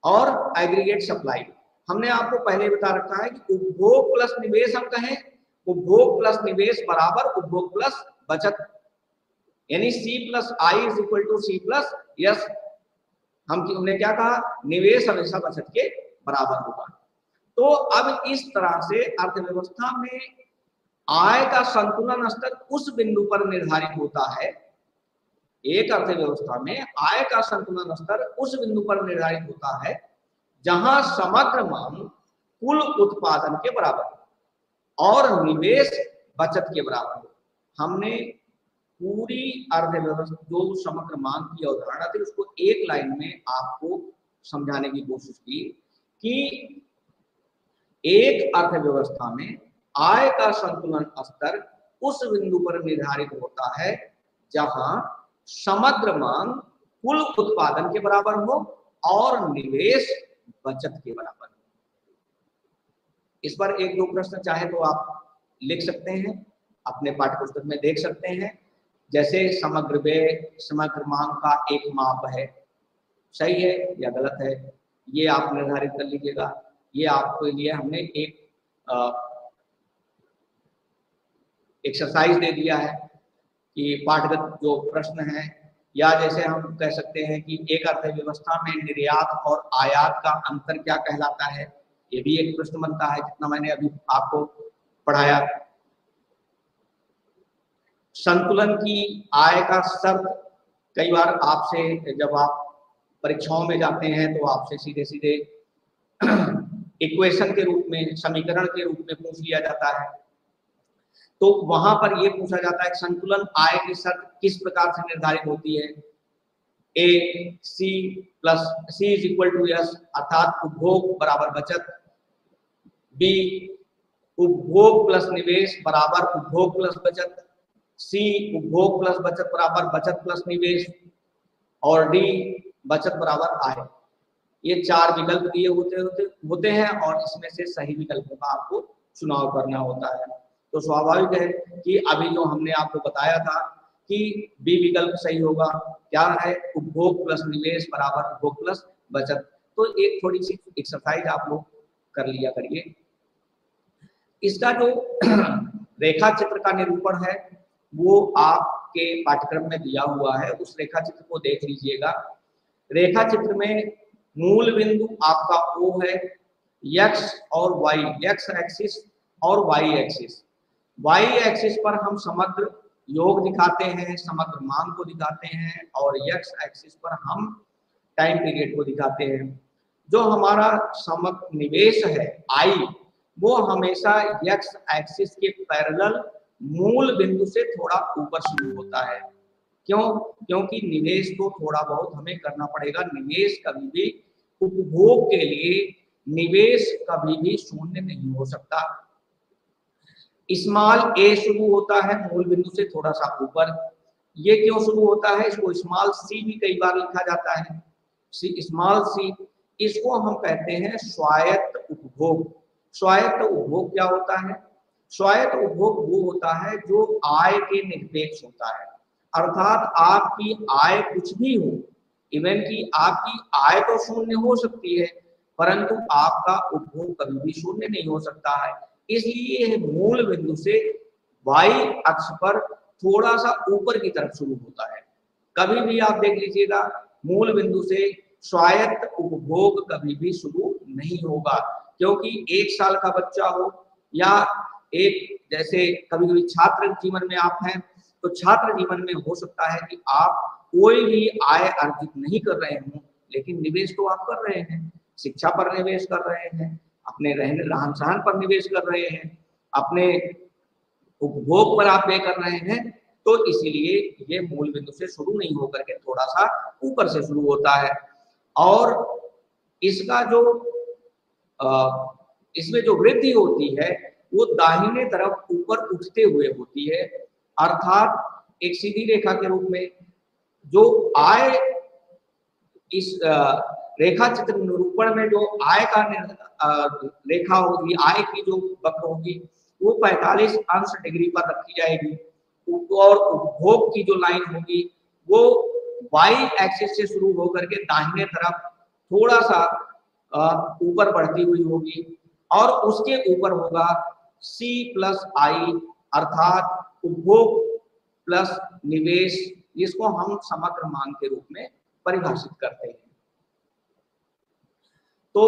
और एग्रीगेट सप्लाई। हमने आपको पहले बता रखा है कि उपभोग प्लस निवेश हम कहें, उपभोग प्लस निवेश बराबर उपभोग प्लस बचत, यानी C plus I is equal to C plus S. हमने क्या कहा? निवेश हमेशा बचत के बराबर होगा। तो अब इस तरह से अर्थव्यवस्था में आय का संतुलन स्तर उस बिंदु पर निर्धारित होता है, एक अर्थव्यवस्था में आय का संतुलन स्तर उस बिंदु पर निर्धारित होता है जहां समग्र मांग कुल उत्पादन के बराबर और निवेश बचत के बराबर हो। हमने पूरी अर्थव्यवस्था जो समग्र मांग की अवधारणा थी उसको एक लाइन में आपको समझाने की कोशिश की कि एक अर्थव्यवस्था में आय का संतुलन स्तर उस बिंदु पर निर्धारित होता है जहां समग्र मांग कुल उत्पादन के बराबर हो और निवेश बचत के बराबर हो। इस पर एक दो प्रश्न चाहे तो आप लिख सकते हैं, अपने पाठ्यपुस्तक में देख सकते हैं। जैसे समग्र व्यय समग्र मांग का एक माप है, सही है या गलत है, ये आप निर्धारित कर लीजिएगा। ये आपके लिए हमने एक एक्सरसाइज दे दिया है कि पाठगत जो प्रश्न है, या जैसे हम कह सकते हैं कि एक अर्थव्यवस्था में निर्यात और आयात का अंतर क्या कहलाता है, ये भी एक प्रश्न बनता है जितना मैंने अभी आपको पढ़ाया। संतुलन की आय का शर्त कई बार आपसे जब आप परीक्षाओं में जाते हैं तो आपसे सीधे सीधे इक्वेशन के रूप में, समीकरण के रूप में पूछ लिया जाता है। तो वहां पर यह पूछा जाता है कि संतुलन आय की शर्त किस प्रकार से निर्धारित होती है? A C plus C is equal to S, अर्थात उपभोग बराबर बचत। B उपभोग प्लस निवेश बराबर उपभोग प्लस बचत। C उपभोग प्लस बचत बराबर बचत प्लस निवेश। और D बचत बराबर आय। ये चार विकल्प दिए होते हैं और इसमें से सही विकल्पों का आपको चुनाव करना होता है। तो स्वाभाविक है कि अभी जो हमने आपको बताया था कि बी विकल्प सही होगा, क्या है? उपभोग प्लस निवेश बराबर उपभोग प्लस बचत। तो एक थोड़ी सी एक्सरसाइज आप लोग कर लिया करिए। इसका जो रेखा चित्र का निरूपण है वो आपके पाठ्यक्रम में दिया हुआ है, उस रेखा चित्र को देख लीजिएगा। रेखा चित्र में मूल बिंदु आपका O है, x और y, x एक्सिस और वाई एक्सिस। वाई एक्सिस पर हम समग्र योग दिखाते हैं, समग्र मांग को दिखाते हैं, और एक्स एक्सिस पर हम टाइम पीरियड को दिखाते हैं। जो हमारा समग्र निवेश है आई, वो हमेशा एक्स एक्सिस के पैरेलल मूल बिंदु से थोड़ा ऊपर शुरू होता है। क्यों? क्योंकि निवेश तो थोड़ा बहुत हमें करना पड़ेगा। निवेश कभी भी उपभोग के लिए निवेश कभी भी शून्य नहीं हो सकता। स्मॉल ए शुरू होता है मूल बिंदु से थोड़ा सा ऊपर। ये क्यों शुरू होता है? इसको स्मॉल सी भी कई बार लिखा जाता है, स्मॉल सी। इसको हम कहते हैं स्वायत्त उपभोग। स्वायत्त उपभोग क्या होता है? स्वायत्त उपभोग वो होता है जो आय के निरपेक्ष होता है, अर्थात आपकी आय कुछ भी हो, इवन कि आपकी आय तो शून्य हो सकती है, परंतु आपका उपभोग कभी भी शून्य नहीं हो सकता है। इसलिए मूल बिंदु से वाई अक्ष पर थोड़ा सा ऊपर की तरफ शुरू होता है। कभी भी आप देख लीजिएगा, मूल बिंदु से स्वायत्त उपभोग कभी भी शुरू नहीं होगा, क्योंकि 1 साल का बच्चा हो या एक, जैसे कभी कभी छात्र जीवन में आप हैं, तो छात्र जीवन में हो सकता है कि आप कोई भी आय अर्जित नहीं कर रहे हों, लेकिन निवेश तो आप कर रहे हैं। शिक्षा पर निवेश कर रहे हैं, अपने रहने रहन सहन पर निवेश कर रहे हैं, अपने उपभोग पर आप व्यय कर रहे हैं। तो इसीलिए ये मूल बिंदु से शुरू नहीं होकर के थोड़ा सा ऊपर से शुरू होता है। और इसका जो इसमें जो वृद्धि होती है वो दाहिने तरफ ऊपर उठते हुए होती है, अर्थात एक सीधी रेखा के रूप में। जो आय इस रेखा चित्र निरूपण में जो आय का रेखा होगी, आय की जो वक्र होगी वो 45 अंश डिग्री पर रखी जाएगी, और उपभोग की जो लाइन होगी वो वाई एक्सिस से शुरू होकर के दाहिने तरफ थोड़ा सा ऊपर बढ़ती हुई होगी, और उसके ऊपर होगा सी प्लस आई, अर्थात उपभोग प्लस निवेश, जिसको हम समग्र मांग के रूप में परिभाषित करते हैं। तो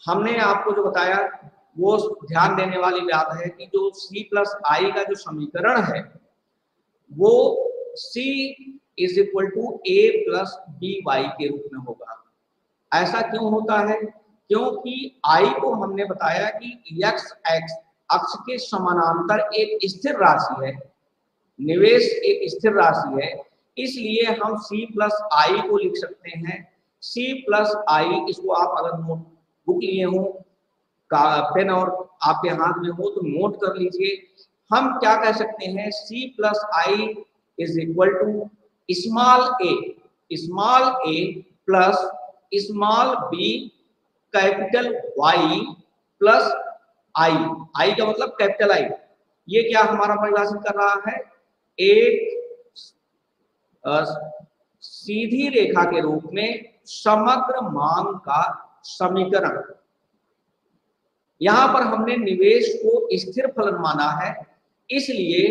हमने आपको जो बताया वो ध्यान देने वाली बात है कि जो C प्लस आई का जो समीकरण है वो C is equal to A plus B Y के रूप में होगा। ऐसा क्यों होता है? क्योंकि I को हमने बताया कि x अक्ष के समानांतर एक स्थिर राशि है, निवेश एक स्थिर राशि है, इसलिए हम C प्लस आई को लिख सकते हैं C प्लस आई। इसको आप अगर नोटबुक लिए हो, पेन और आपके हाथ में हो तो नोट कर लीजिए। हम क्या कह सकते हैं? C plus I is equal to small a plus small b capital Y plus I. I का मतलब कैपिटल आई। ये क्या हमारा परिभाषित कर रहा है? एक सीधी रेखा के रूप में समग्र मांग का समीकरण। यहां पर हमने निवेश को स्थिर फलन माना है, इसलिए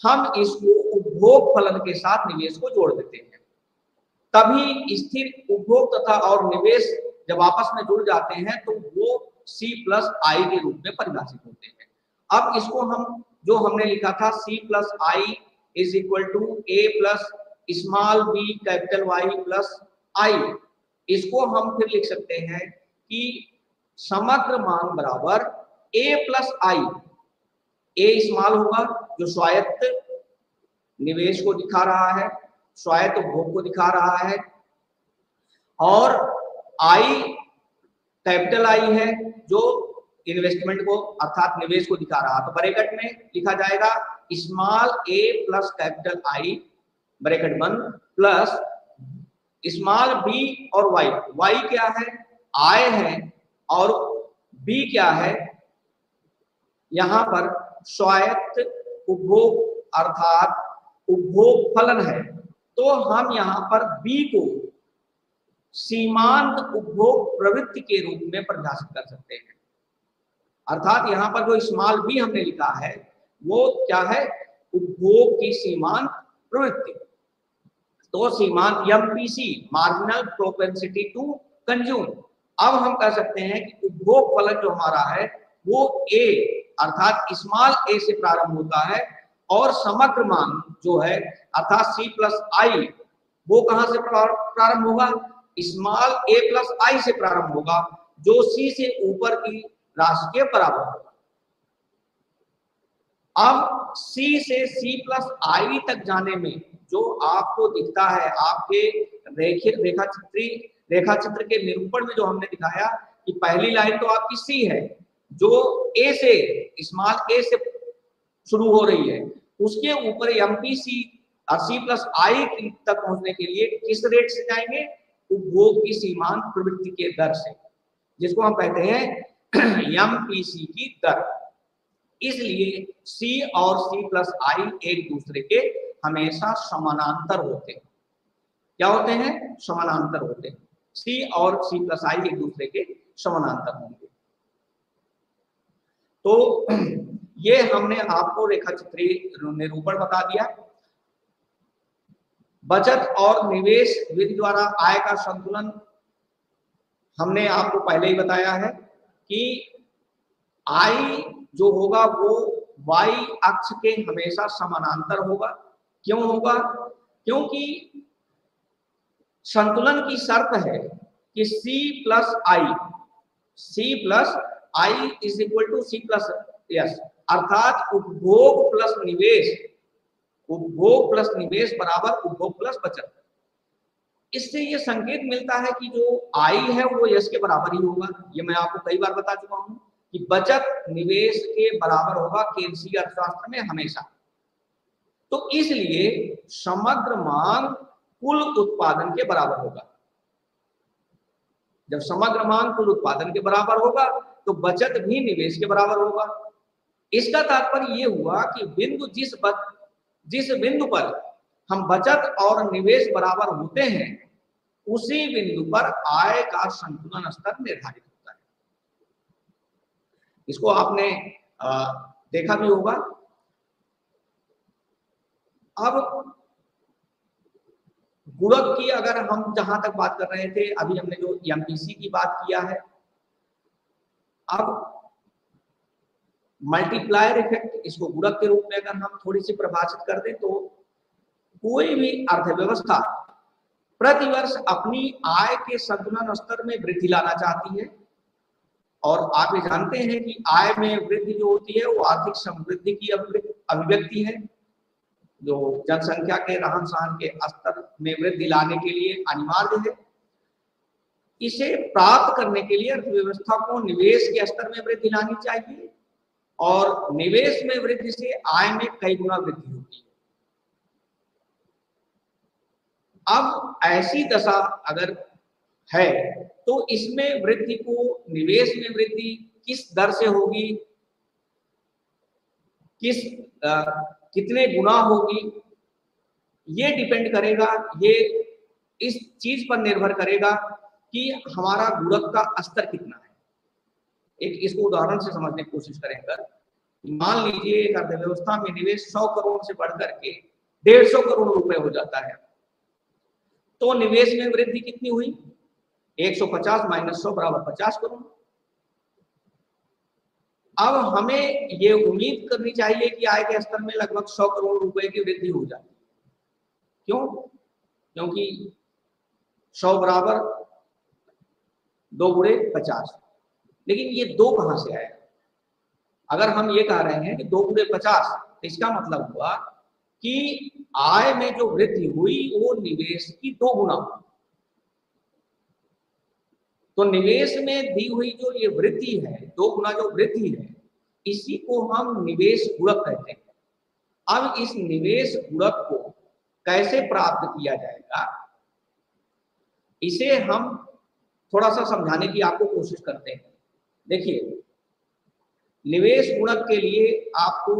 हम इसको उपभोग फलन के साथ निवेश को जोड़ देते हैं। तभी स्थिर उपभोग तथा और निवेश जब आपस में जुड़ जाते हैं तो वो C प्लस आई के रूप में परिभाषित होते हैं। अब इसको हम जो हमने लिखा था C plus I is equal to A plus small b capital Y plus I, इसको हम फिर लिख सकते हैं कि समग्र मांग बराबर ए प्लस आई। ए स्मॉल होगा जो स्वायत्त निवेश को दिखा रहा है, स्वायत्त उपभोग को दिखा रहा है, और आई कैपिटल आई है जो इन्वेस्टमेंट को अर्थात निवेश को दिखा रहा है। तो ब्रैकेट में लिखा जाएगा small a plus capital I bracket बंद प्लस स्मॉल बी और वाई। वाई क्या है? आय है, और बी क्या है? यहां पर स्वायत्त उपभोग अर्थात उपभोग फलन है। तो हम यहां पर बी को सीमांत उपभोग प्रवृत्ति के रूप में परिभाषित कर सकते हैं, अर्थात यहां पर जो स्मॉल बी हमने लिखा है वो क्या है? उपभोग की सीमांत प्रवृत्ति। तो सीमांत MPC marginal propensity to consume, अब हम कह सकते हैं कि उपभोग फलन जो हमारा है वो ए अर्थात स्मॉल ए से प्रारंभ होता है और समग्र मान जो है अर्थात सी प्लस आई वो कहां से प्रारंभ होगा, स्मॉल ए प्लस आई से प्रारंभ होगा, जो सी से ऊपर की राशि के बराबर होगा। अब सी से सी प्लस आई तक जाने में जो आपको दिखता है आपके रेखा चित्र के निरूपण में जो हमने दिखाया कि पहली लाइन तो आपकी सी है जो ए से स्मॉल ए से शुरू हो रही है, उसके ऊपर एमपीसी और सी प्लस आई तक पहुंचने के लिए किस रेट से जाएंगे, उपभोग की सीमांत प्रवृत्ति के दर से, जिसको हम कहते हैं एमपीसी की दर। इसलिए सी और सी प्लस आई एक दूसरे के हमेशा समानांतर होते हैं। क्या होते हैं, समानांतर होते हैं। सी और सी प्लस आई एक दूसरे के समानांतर होंगे। तो ये हमने आपको रेखाचित्रीय निरूपण बता दिया। बचत और निवेश विधि द्वारा आय का संतुलन हमने आपको पहले ही बताया है कि आय जो होगा वो y अक्ष के हमेशा समानांतर होगा। क्यों होगा, क्योंकि संतुलन की शर्त है कि c plus I is equal to C plus S, अर्थात उपभोग प्लस निवेश बराबर उपभोग प्लस बचत। इससे ये संकेत मिलता है कि जो आई है वो यश के बराबर ही होगा। ये मैं आपको कई बार बता चुका हूं कि बचत निवेश के बराबर होगा केंद्रीय अर्थशास्त्र में हमेशा। तो इसलिए समग्र मांग कुल उत्पादन के बराबर होगा। जब समग्र मांग कुल उत्पादन के बराबर होगा तो बचत भी निवेश के बराबर होगा। इसका तात्पर्य ये हुआ कि जिस बिंदु पर हम बचत और निवेश बराबर होते हैं उसी बिंदु पर आय का संतुलन स्तर निर्धारित होता है। इसको आपने देखा भी होगा। अब गुणक की अगर हम जहां तक बात कर रहे थे, अभी हमने जो एमपीसी की बात किया है, अब मल्टीप्लायर इफेक्ट, इसको गुणक के रूप में अगर हम थोड़ी सी परिभाषित कर दें तो कोई भी अर्थव्यवस्था प्रतिवर्ष अपनी आय के संतुलन स्तर में वृद्धि लाना चाहती है। और आप ये जानते हैं कि आय में वृद्धि जो होती है वो आर्थिक समृद्धि की अभिव्यक्ति है, जो जनसंख्या के रहन सहन के स्तर में वृद्धि लाने के लिए अनिवार्य है। इसे प्राप्त करने के लिए अर्थव्यवस्था को निवेश के स्तर में वृद्धि लानी चाहिए और निवेश में वृद्धि से आय में कई गुना वृद्धि होती है। अब ऐसी दशा अगर है तो इसमें वृद्धि को, निवेश में वृद्धि किस दर से होगी, कितने गुना होगी, ये डिपेंड करेगा, ये इस चीज पर निर्भर करेगा कि हमारा गुणक का स्तर कितना है। एक इसको उदाहरण से समझने की कोशिश करेंगे। मान लीजिए एक अर्थव्यवस्था में निवेश 100 करोड़ से बढ़कर के 150 करोड़ रुपए हो जाता है, तो निवेश में वृद्धि कितनी हुई, 150 माइनस 100 बराबर 50 करोड़। अब हमें ये उम्मीद करनी चाहिए कि आय के स्तर में लगभग 100 करोड़ रुपए की वृद्धि हो जाए। क्यों, क्योंकि 100 बराबर 2 गुणे 50, लेकिन ये 2 कहां से आएगा? अगर हम ये कह रहे हैं कि 2 गुणे 50, तो इसका मतलब हुआ कि आय में जो वृद्धि हुई वो निवेश की 2 गुना हुई। तो निवेश में दी हुई जो ये वृद्धि है, 2 गुना जो वृद्धि है, इसी को हम निवेश गुणक कहते हैं। अब इस निवेश गुणक को कैसे प्राप्त किया जाएगा, इसे हम थोड़ा सा समझाने की आपको कोशिश करते हैं। देखिए, निवेश गुणक के लिए आपको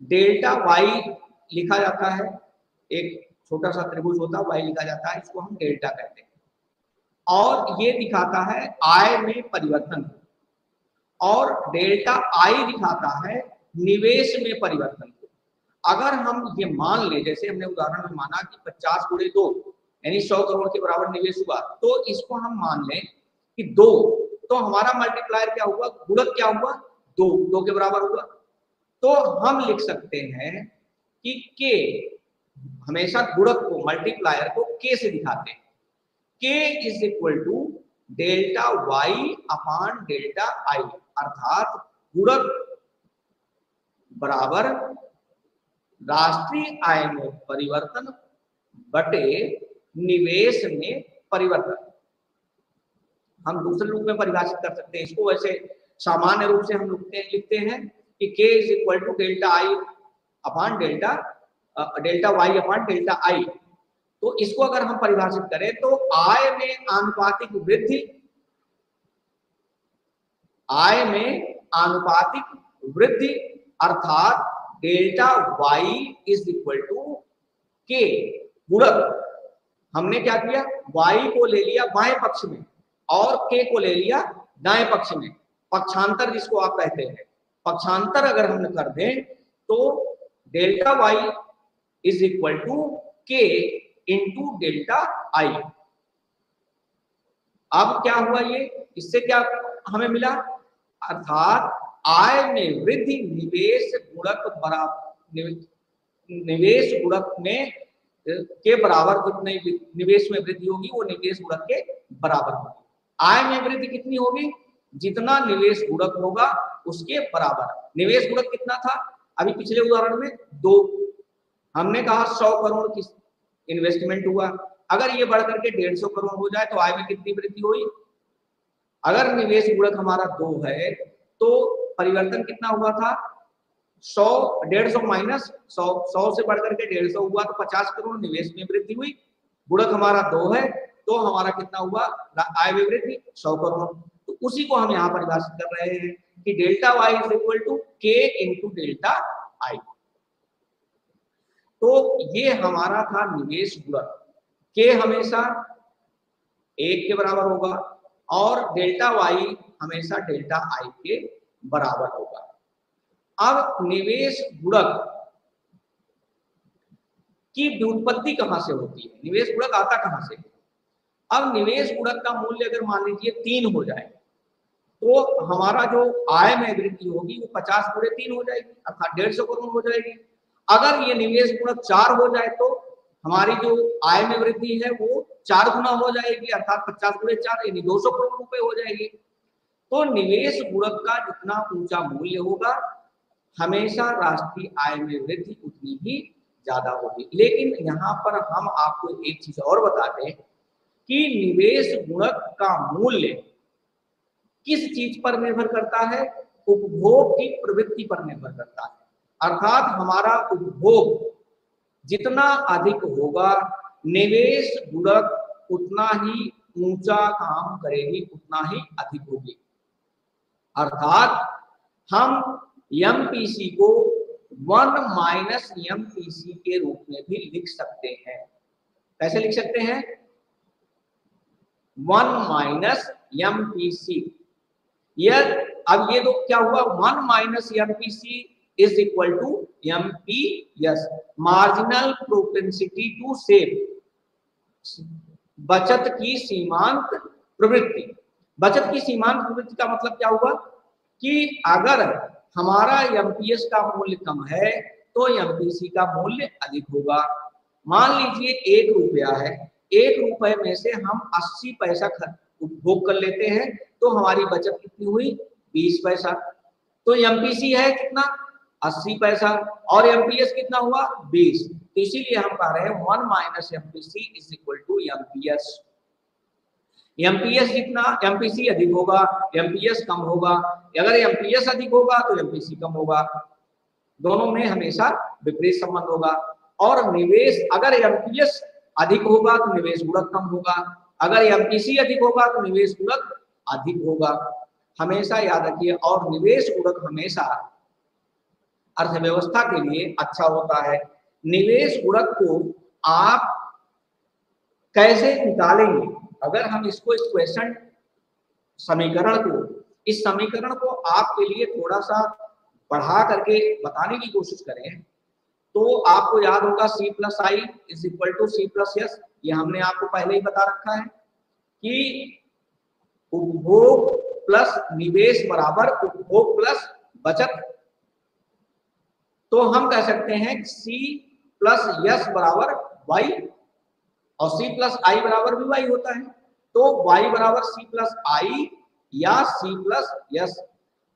डेल्टा वाई लिखा जाता है, एक छोटा सा त्रिभुज होता है, वाई लिखा जाता है, इसको हम डेल्टा कहते हैं। और ये दिखाता है आय में परिवर्तन, और डेल्टा आई दिखाता है निवेश में परिवर्तन को। अगर हम ये मान ले, जैसे हमने उदाहरण में माना कि 50 गुणे 2, यानी 100 करोड़ के बराबर निवेश हुआ, तो इसको हम मान लें कि 2, तो हमारा मल्टीप्लायर क्या हुआ, गुणक क्या हुआ, 2 के बराबर हुआ। तो हम लिख सकते हैं कि के, हमेशा गुणक को, मल्टीप्लायर को के से दिखाते हैं। K is equal to delta Y upon delta I, अर्थात गुणक बराबर राष्ट्रीय आय में परिवर्तन बटे निवेश में परिवर्तन। हम दूसरे रूप में परिभाषित कर सकते हैं इसको। वैसे सामान्य रूप से हम लिखते हैं कि K is equal to delta I upon delta Y upon delta I. तो इसको अगर हम परिभाषित करें तो आय में आनुपातिक वृद्धि, आय में आनुपातिक वृद्धि अर्थात delta Y is equal to K गुणक, हमने क्या किया, वाई को ले लिया बाएं पक्ष में और के को ले लिया दाएं पक्ष में, पक्षांतर जिसको आप कहते हैं। पक्षांतर अगर हम कर दें तो delta Y is equal to K into delta I. अब क्या हुआ, ये इससे क्या हमें मिला, अर्थात आय में वृद्धि निवेश गुणक बराबर, निवेश गुणक में के बराबर जितने निवेश में वृद्धि होगी वो निवेश गुणक के बराबर होगी। आय में वृद्धि कितनी होगी, जितना निवेश गुणक होगा उसके बराबर। निवेश गुणक कितना था अभी पिछले उदाहरण में, 2। हमने कहा 100 करोड़ की इन्वेस्टमेंट हुआ, अगर ये बढ़ करके 150 करोड़ हो जाए तो आय में कितनी वृद्धि हुई। अगर निवेश गुणक हमारा 2 है तो परिवर्तन कितना हुआ था, 100, 150 माइनस 100 से बढ़ करके 150 हुआ तो 50 करोड़ निवेश में वृद्धि हुई। गुणक हमारा 2 है तो हमारा कितना हुआ, आय में वृद्धि 100 करोड़। तो उसी को हम यहाँ परिभाषित कर रहे हैं कि delta Y is equal to K into delta I. तो ये हमारा था निवेश गुणक। के हमेशा 1 के बराबर होगा और डेल्टा वाई हमेशा डेल्टा आई के बराबर होगा। अब निवेश गुणक की व्युत्पत्ति कहां से होती है, निवेश गुणक आता कहां से। अब निवेश गुणक का मूल्य अगर मान लीजिए 3 हो जाए तो हमारा जो आय में वृद्धि होगी वो 50 गुणे 3 हो जाएगी, अर्थात 150 करोड़ हो जाएगी। अगर ये निवेश गुणक 4 हो जाए तो हमारी जो आय में वृद्धि है वो 4 गुना हो जाएगी, अर्थात 50 गुणे 4 यानी 200 करोड़ रुपए हो जाएगी। तो निवेश गुणक का जितना ऊंचा मूल्य होगा हमेशा राष्ट्रीय आय में वृद्धि उतनी ही ज्यादा होगी। लेकिन यहाँ पर हम आपको एक चीज और बता दें कि निवेश गुणक का मूल्य किस चीज पर निर्भर करता है, उपभोग की प्रवृत्ति पर निर्भर करता है। अर्थात हमारा उपभोग जितना अधिक होगा निवेश गुणक उतना ही ऊंचा काम करेगी, उतना ही अधिक होगी। अर्थात हम एमपीसी को 1 माइनस एमपीसी के रूप में भी लिख सकते हैं। कैसे लिख सकते हैं, 1 माइनस एमपीसी। अब ये तो क्या हुआ, 1 minus MPC is equal to MPS, marginal propensity to save, बचत की सीमांत प्रवृत्ति। बचत की सीमांत प्रवृत्ति का मतलब क्या हुआ कि अगर हमारा एमपीएस का मूल्य कम है तो एमपीसी का मूल्य अधिक होगा। मान लीजिए 1 रुपया है, 1 रुपए में से हम 80 पैसा उपभोग कर लेते हैं तो हमारी बचत कितनी हुई, 20 पैसा। तो एमपीसी है कितना, 80 पैसा, और एमपीएस कितना हुआ, 20। तो इसीलिए हम कह रहे हैं 1 minus MPC is equal to MPS. MPS जितना, एमपीसी अधिक होगा, एमपीएस कम होगा। अगर एमपीएस अधिक होगा तो एमपीसी कम होगा, दोनों में हमेशा विपरीत संबंध होगा। और निवेश, अगर एमपीएस अधिक होगा तो निवेश गुणक कम होगा, अगर एमपीसी अधिक होगा तो निवेश गुणक अधिक होगा, हमेशा याद रखिए। और निवेश गुणक हमेशा अर्थव्यवस्था के लिए अच्छा होता है। निवेश गुणक को आप कैसे निकालेंगे, अगर हम इसको इस क्वेश्चन समीकरण को, इस समीकरण को आपके लिए थोड़ा सा बढ़ा करके बताने की कोशिश करें तो आपको याद होगा C plus I is equal to C plus S, ये हमने आपको पहले ही बता रखा है कि उपभोग प्लस निवेश बराबर उपभोग प्लस बचत। तो हम कह सकते हैं C प्लस यस बराबर वाई, और C प्लस आई बराबर भी वाई होता है, तो y बराबर C प्लस आई या C प्लस यस।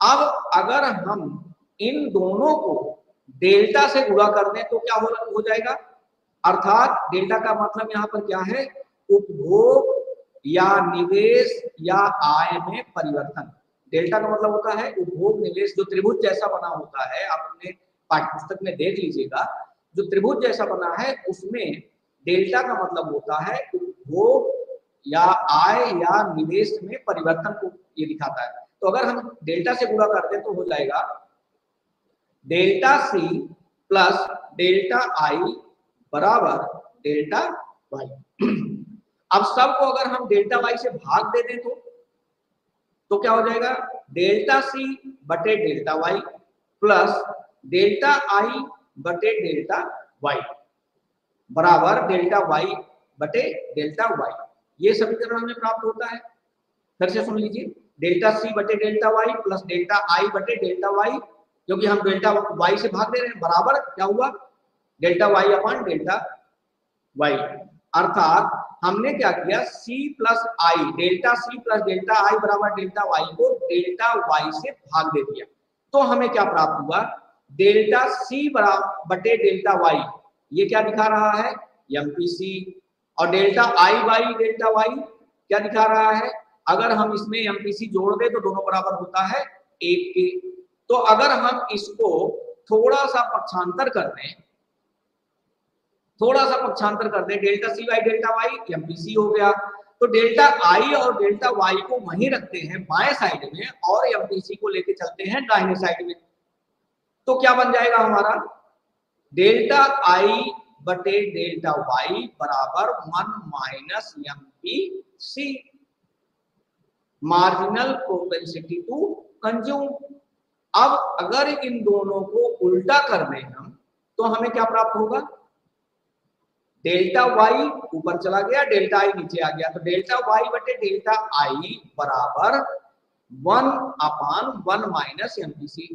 अब अगर हम इन दोनों को डेल्टा से गुणा कर दें तो क्या हो जाएगा, अर्थात डेल्टा का मतलब यहाँ पर क्या है, उपभोग या निवेश या आय में परिवर्तन। डेल्टा का मतलब होता है उपभोग निवेश, जो त्रिभुज जैसा बना होता है, आप अपने पाठ्यपुस्तक में देख लीजिएगा, जो त्रिभुज जैसा बना है उसमें डेल्टा का मतलब होता है उपभोग या आय या निवेश में परिवर्तन को ये दिखाता है। तो अगर हम डेल्टा से गुणा कर दें तो हो जाएगा delta C plus delta I बराबर डेल्टा वाई। अब सबको अगर हम डेल्टा वाई से भाग दे दें तो क्या हो जाएगा, डेल्टा सी बटे delta Y plus delta I बटे डेल्टा वाई बराबर डेल्टा वाई बटे डेल्टा वाई। ये समीकरण हमें प्राप्त होता है। फिर से सुन लीजिए, डेल्टा सी बटे delta Y plus delta I बटे डेल्टा वाई, क्योंकि हम डेल्टा वाई से भाग दे रहे हैं, बराबर क्या हुआ, delta Y upon delta Y. अर्थात हमने क्या किया, C plus I, delta C plus delta I बराबर डेल्टा वाई को डेल्टा वाई से भाग दे दिया। तो हमें क्या प्राप्त हुआ, डेल्टा C बराबर बटे डेल्टा वाई, ये क्या दिखा रहा है, MPC, और delta I by delta Y क्या दिखा रहा है, अगर हम इसमें MPC जोड़ दें तो दोनों बराबर होता है 1 के। तो अगर हम इसको थोड़ा सा पक्षांतर कर दें, delta C by delta Y MPC हो गया। तो डेल्टा आई और डेल्टा वाई को वहीं रखते हैं बाएं साइड में और MPC को लेके चलते हैं दाहिने साइड में। तो क्या बन जाएगा हमारा, डेल्टा आई बटे डेल्टा वाई बराबर 1 minus MPC, marginal propensity to consume. अब अगर इन दोनों को उल्टा कर दें हम तो हमें क्या प्राप्त होगा, डेल्टा वाई ऊपर चला गया, डेल्टा आई नीचे आ गया, तो डेल्टा वाई बटे डेल्टा आई बराबर 1 अपान 1 माइनस MPC।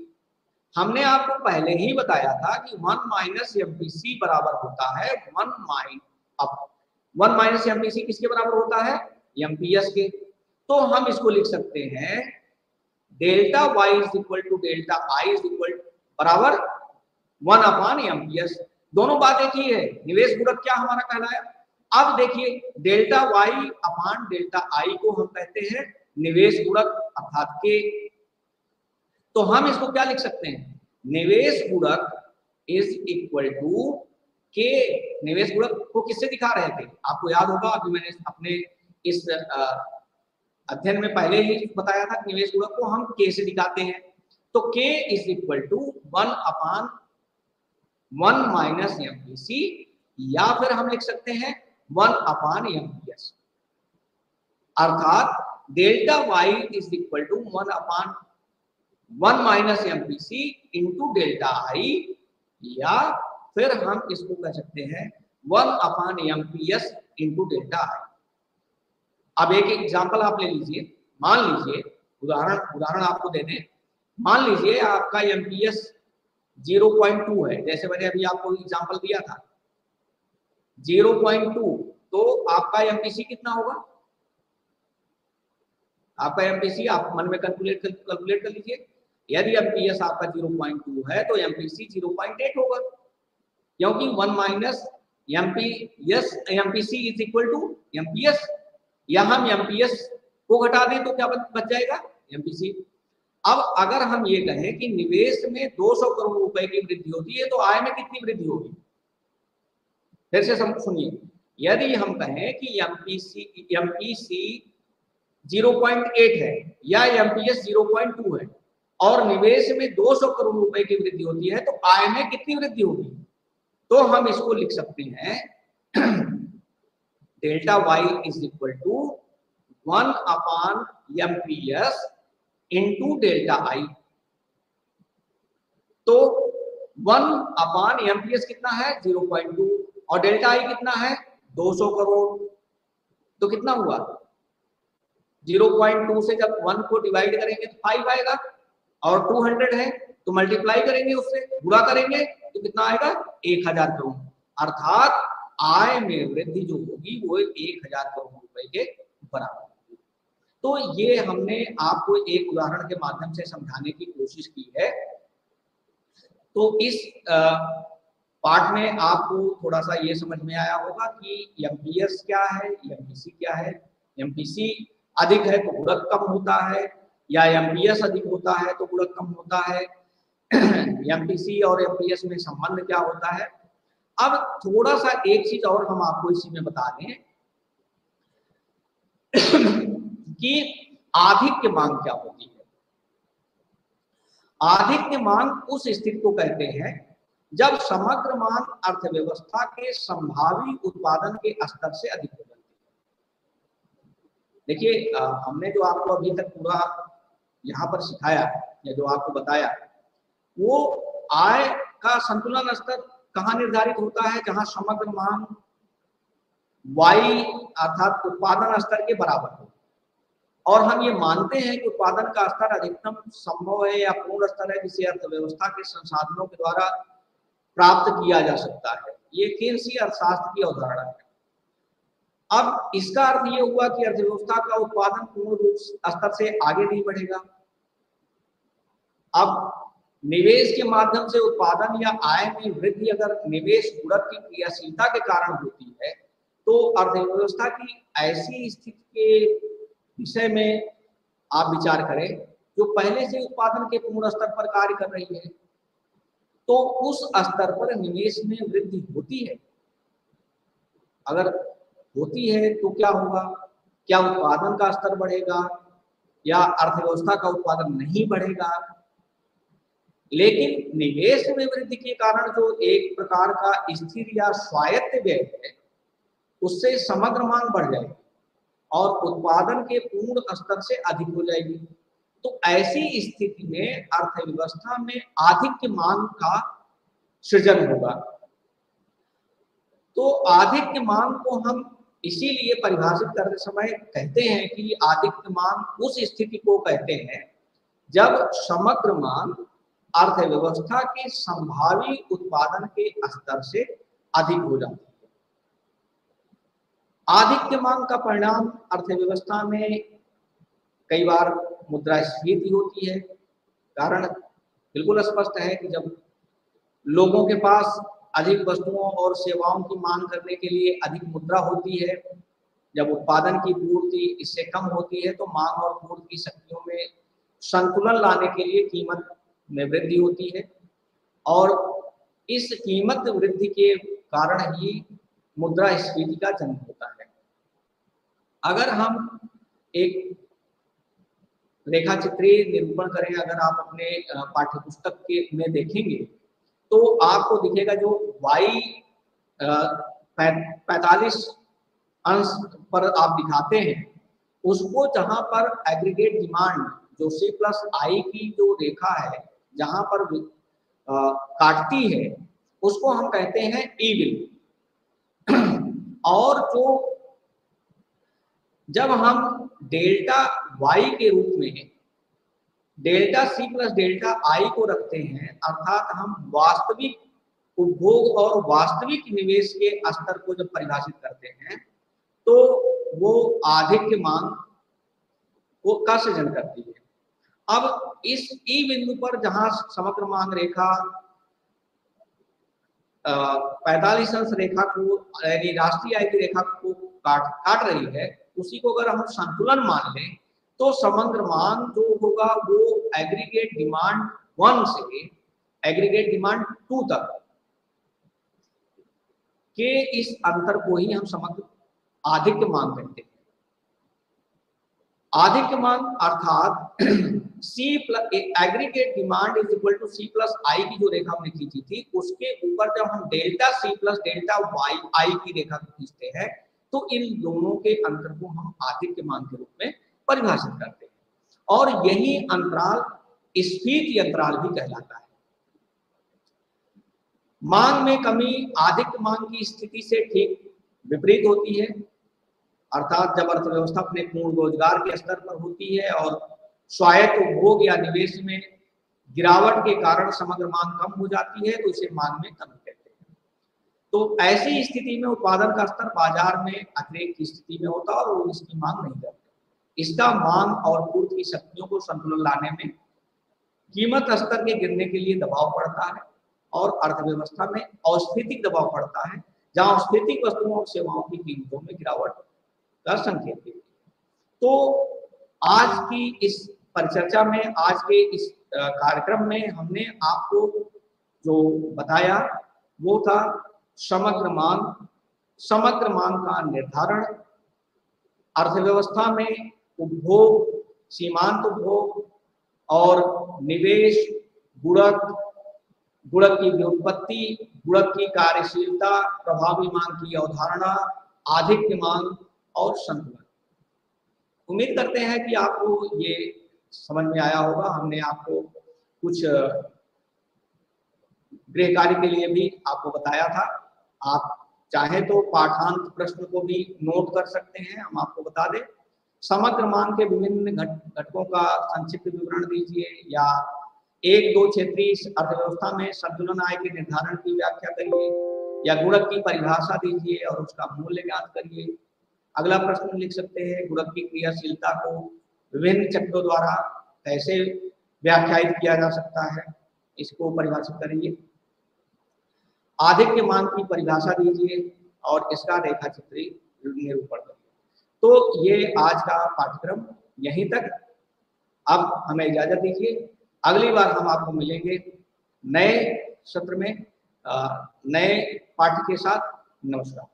हमने आपको पहले ही बताया था कि 1 माइनस MPC बराबर होता है 1 माइनस MPC किसके बराबर होता है, MPS के। तो हम इसको लिख सकते हैं delta Y is equal to delta I is equal बराबर 1 अपान MPS। दोनों बात एक ही है, निवेश गुणक क्या हमारा कहलाया। अब देखिए, delta Y upon delta I को हम कहते हैं निवेश गुणक अर्थात के। तो हम इसको क्या लिख सकते हैं, निवेश गुणक इज इक्वल टू के। निवेश गुणक को किससे दिखा रहे थे, आपको याद होगा, अभी मैंने अपने इस अध्ययन में पहले ही बताया था कि निवेश गुणक को हम के से दिखाते हैं। तो K is equal to 1 upon 1 minus MPC, या फिर हम लिख सकते हैं 1 अपान MPS। अर्थात delta Y is equal to 1 upon 1 minus MPC into delta I, या फिर हम इसको कह सकते हैं 1 upon MPS into delta I. अब एक एग्जाम्पल आप ले लीजिए, मान लीजिए उदाहरण आपको दे दें, मान लीजिए आपका MPS 0.2 है, जैसे मैंने अभी आपको एग्जांपल दिया था 0.2, तो आपका MPC कितना होगा, आपका MPC आप मन में कैलकुलेट कर लीजिए। यदि MPS आपका 0.2 है तो MPC 0.8 होगा, क्योंकि 1 minus MPC is equal to MPS, या हम MPS को घटा दें तो क्या बच जाएगा, MPC। अब अगर हम ये कहें कि निवेश में 200 करोड़ रुपए की वृद्धि होती है तो आय में कितनी वृद्धि होगी, फिर से सुनिए, यदि हम कहें कि MPC 0.8 है या MPS 0.2 है और निवेश में 200 करोड़ रुपए की वृद्धि होती है तो आय में कितनी वृद्धि होगी, तो हम इसको लिख सकते हैं delta Y is equal to 1 upon MPS into delta I. तो 1/MPS कितना है 0.2 और डेल्टा आई कितना है 200 करोड़, तो कितना हुआ 0.2 से जब 1 को डिवाइड करेंगे तो 5 आएगा और 200 है तो मल्टीप्लाई करेंगे, उससे गुणा करेंगे तो कितना आएगा 1000 करोड़। अर्थात आय में वृद्धि जो होगी वो 1000 करोड़ रुपए के बराबर। तो ये हमने आपको एक उदाहरण के माध्यम से समझाने की कोशिश की है। तो इस पार्ट में आपको थोड़ा सा ये समझ में आया होगा कि एमपीएस क्या है, एमपीसी क्या है। एमपीसी अधिक है तो गुणक कम होता है, या एमपीएस अधिक होता है तो गुणक कम होता है। एमपीसी और एमपीएस में संबंध क्या होता है। अब थोड़ा सा एक चीज और हम आपको इसी में बता दें कि आधिक्य मांग क्या होती है। आधिक्य मांग उस स्थिति को कहते हैं जब समग्र मांग अर्थव्यवस्था के संभावी उत्पादन के स्तर से अधिक हो जाती है। देखिए हमने जो आपको अभी तक पूरा यहाँ पर सिखाया या जो आपको बताया, वो आय का संतुलन स्तर कहाँ निर्धारित होता है, जहां समग्र मांग वाई अर्थात उत्पादन स्तर के बराबर हो। और हम ये मानते हैं कि उत्पादन का स्तर अधिकतम संभव है या पूर्ण स्तर है जिसे अर्थव्यवस्था के संसाधनों के द्वारा प्राप्त किया जा सकता है। ये केन्सी अर्थशास्त्र की अवधारणा है। अब इसका अर्थ ये हुआ कि अर्थव्यवस्था का उत्पादन पूर्ण रूप स्तर से आगे नहीं बढ़ेगा। अब निवेश के माध्यम से उत्पादन या आय में वृद्धि अगर निवेश गुणक की क्रियाशीलता के कारण होती है तो अर्थव्यवस्था की ऐसी स्थिति के विषय में आप विचार करें जो पहले से उत्पादन के पूर्ण स्तर पर कार्य कर रही है, तो उस स्तर पर निवेश में वृद्धि होती है। अगर होती है तो क्या होगा, क्या उत्पादन का स्तर बढ़ेगा या अर्थव्यवस्था का उत्पादन नहीं बढ़ेगा। लेकिन निवेश में वृद्धि के कारण जो एक प्रकार का स्थिर या स्वायत्त व्यय है उससे समग्र मांग बढ़ जाएगी और उत्पादन के पूर्ण स्तर से अधिक हो जाएगी। तो ऐसी स्थिति में अर्थव्यवस्था में आधिक्य मांग का सृजन होगा। तो आधिक्य मांग को हम इसीलिए परिभाषित करते समय कहते हैं कि आधिक्य मांग उस स्थिति को कहते हैं जब समग्र मांग अर्थव्यवस्था के संभावी उत्पादन के स्तर से अधिक हो जाती है। आधिक्य मांग का परिणाम अर्थव्यवस्था में कई बार मुद्रास्फीति होती है। कारण बिल्कुल स्पष्ट है कि जब लोगों के पास अधिक वस्तुओं और सेवाओं की मांग करने के लिए अधिक मुद्रा होती है, जब उत्पादन की पूर्ति इससे कम होती है तो मांग और पूर्ति की शक्तियों में संतुलन लाने के लिए कीमत में वृद्धि होती है और इस कीमत वृद्धि के कारण ही मुद्रास्फीति का जन्म होता है। अगर हम एक रेखा चित्रीय निरूपण करें, अगर आप अपने पाठ्यपुस्तक के में देखेंगे तो आपको दिखेगा जो y 45 अंश पर आप दिखाते हैं उसको जहां पर एग्रीगेट डिमांड जो C+I की जो रेखा है जहां पर काटती है उसको हम कहते हैं ई बिंदु। और जो जब हम डेल्टा y के रूप में delta C plus delta I को रखते हैं अर्थात हम वास्तविक उपभोग और वास्तविक निवेश के स्तर को जब परिभाषित करते हैं तो वो आधिक्य मांग को का सृजन करती है। अब इस ई बिंदु पर जहां समग्र मांग रेखा 45 अंश रेखा को यानी राष्ट्रीय आय की रेखा को काट रही है, उसी को अगर हम संतुलन मान लें तो समग्र मांग जो होगा वो एग्रीगेट डिमांड 1 से एग्रीगेट डिमांड 2 तक के इस अंतर को ही हम समग्र आधिक्य मांग कहते हैं। आधिक्य मांग अर्थात C plus aggregate demand is equal to C plus I की जो रेखा हमने खींची थी उसके ऊपर जब हम डेल्टा C प्लस डेल्टा आई की रेखा को खींचते हैं तो इन दोनों के अंतर को हम आधिक्य मांग के रूप में परिभाषित करते हैं और यही अंतराल स्फीति अंतराल भी कहलाता है। मांग में कमी आधिक्य मांग की स्थिति से ठीक विपरीत होती है, अर्थात जब अर्थव्यवस्था अपने पूर्ण रोजगार के स्तर पर होती है और स्वायत्त उपभोग या निवेश में गिरावट के कारण समग्र मांग कम हो जाती है तो इसे मांग में कमी कहते हैं। तो ऐसी स्थिति में उत्पादन का स्तर बाजार में अतिरेक की स्थिति में होता है और वो इसकी मांग नहीं करते। इसका मांग और पूर्ति की शक्तियों को संतुलन लाने में कीमत स्तर के गिरने के लिए दबाव पड़ता है और अर्थव्यवस्था में अस्फीतिक दबाव पड़ता है, जहां अस्फीतिक वस्तुओं और सेवाओं की कीमतों में गिरावट का संकेत देती है। तो आज की इस परिचर्चा में, आज के इस कार्यक्रम में हमने आपको जो बताया वो था समग्र मांग, समग्र मांग का निर्धारण, अर्थव्यवस्था में उपभोग, सीमांत उपभोग और निवेश, गुणक, गुणक की व्युत्पत्ति, गुणक की कार्यशीलता, प्रभावी मांग की अवधारणा, आधिक्य मांग और संतुलन। उम्मीद करते हैं कि आपको ये समझ में आया होगा। हमने आपको कुछ गृह कार्य के लिए भी आपको बताया था। आप चाहे तो पाठांत प्रश्न को भी नोट कर सकते हैं, हम आपको बता दें। समग्र मांग के विभिन्न घटकों का संक्षिप्त विवरण दीजिए, या एक दो क्षेत्रीय अर्थव्यवस्था में संतुलन आय के निर्धारण की व्याख्या करिए, या गुणक की परिभाषा दीजिए और उसका मूल्य ज्ञात करिए। अगला प्रश्न लिख सकते हैं, गुणक की क्रियाशीलता को विभिन्न चक्रों द्वारा कैसे व्याख्यायित किया जा सकता है, इसको परिभाषित करिए। आधिक्य मांग की परिभाषा दीजिए और इसका रेखाचित्रीय निरूपण करिए। तो ये आज का पाठ्यक्रम यहीं तक। अब हमें इजाजत दीजिए, अगली बार हम आपको मिलेंगे नए सत्र में नए पाठ्य के साथ। नमस्कार।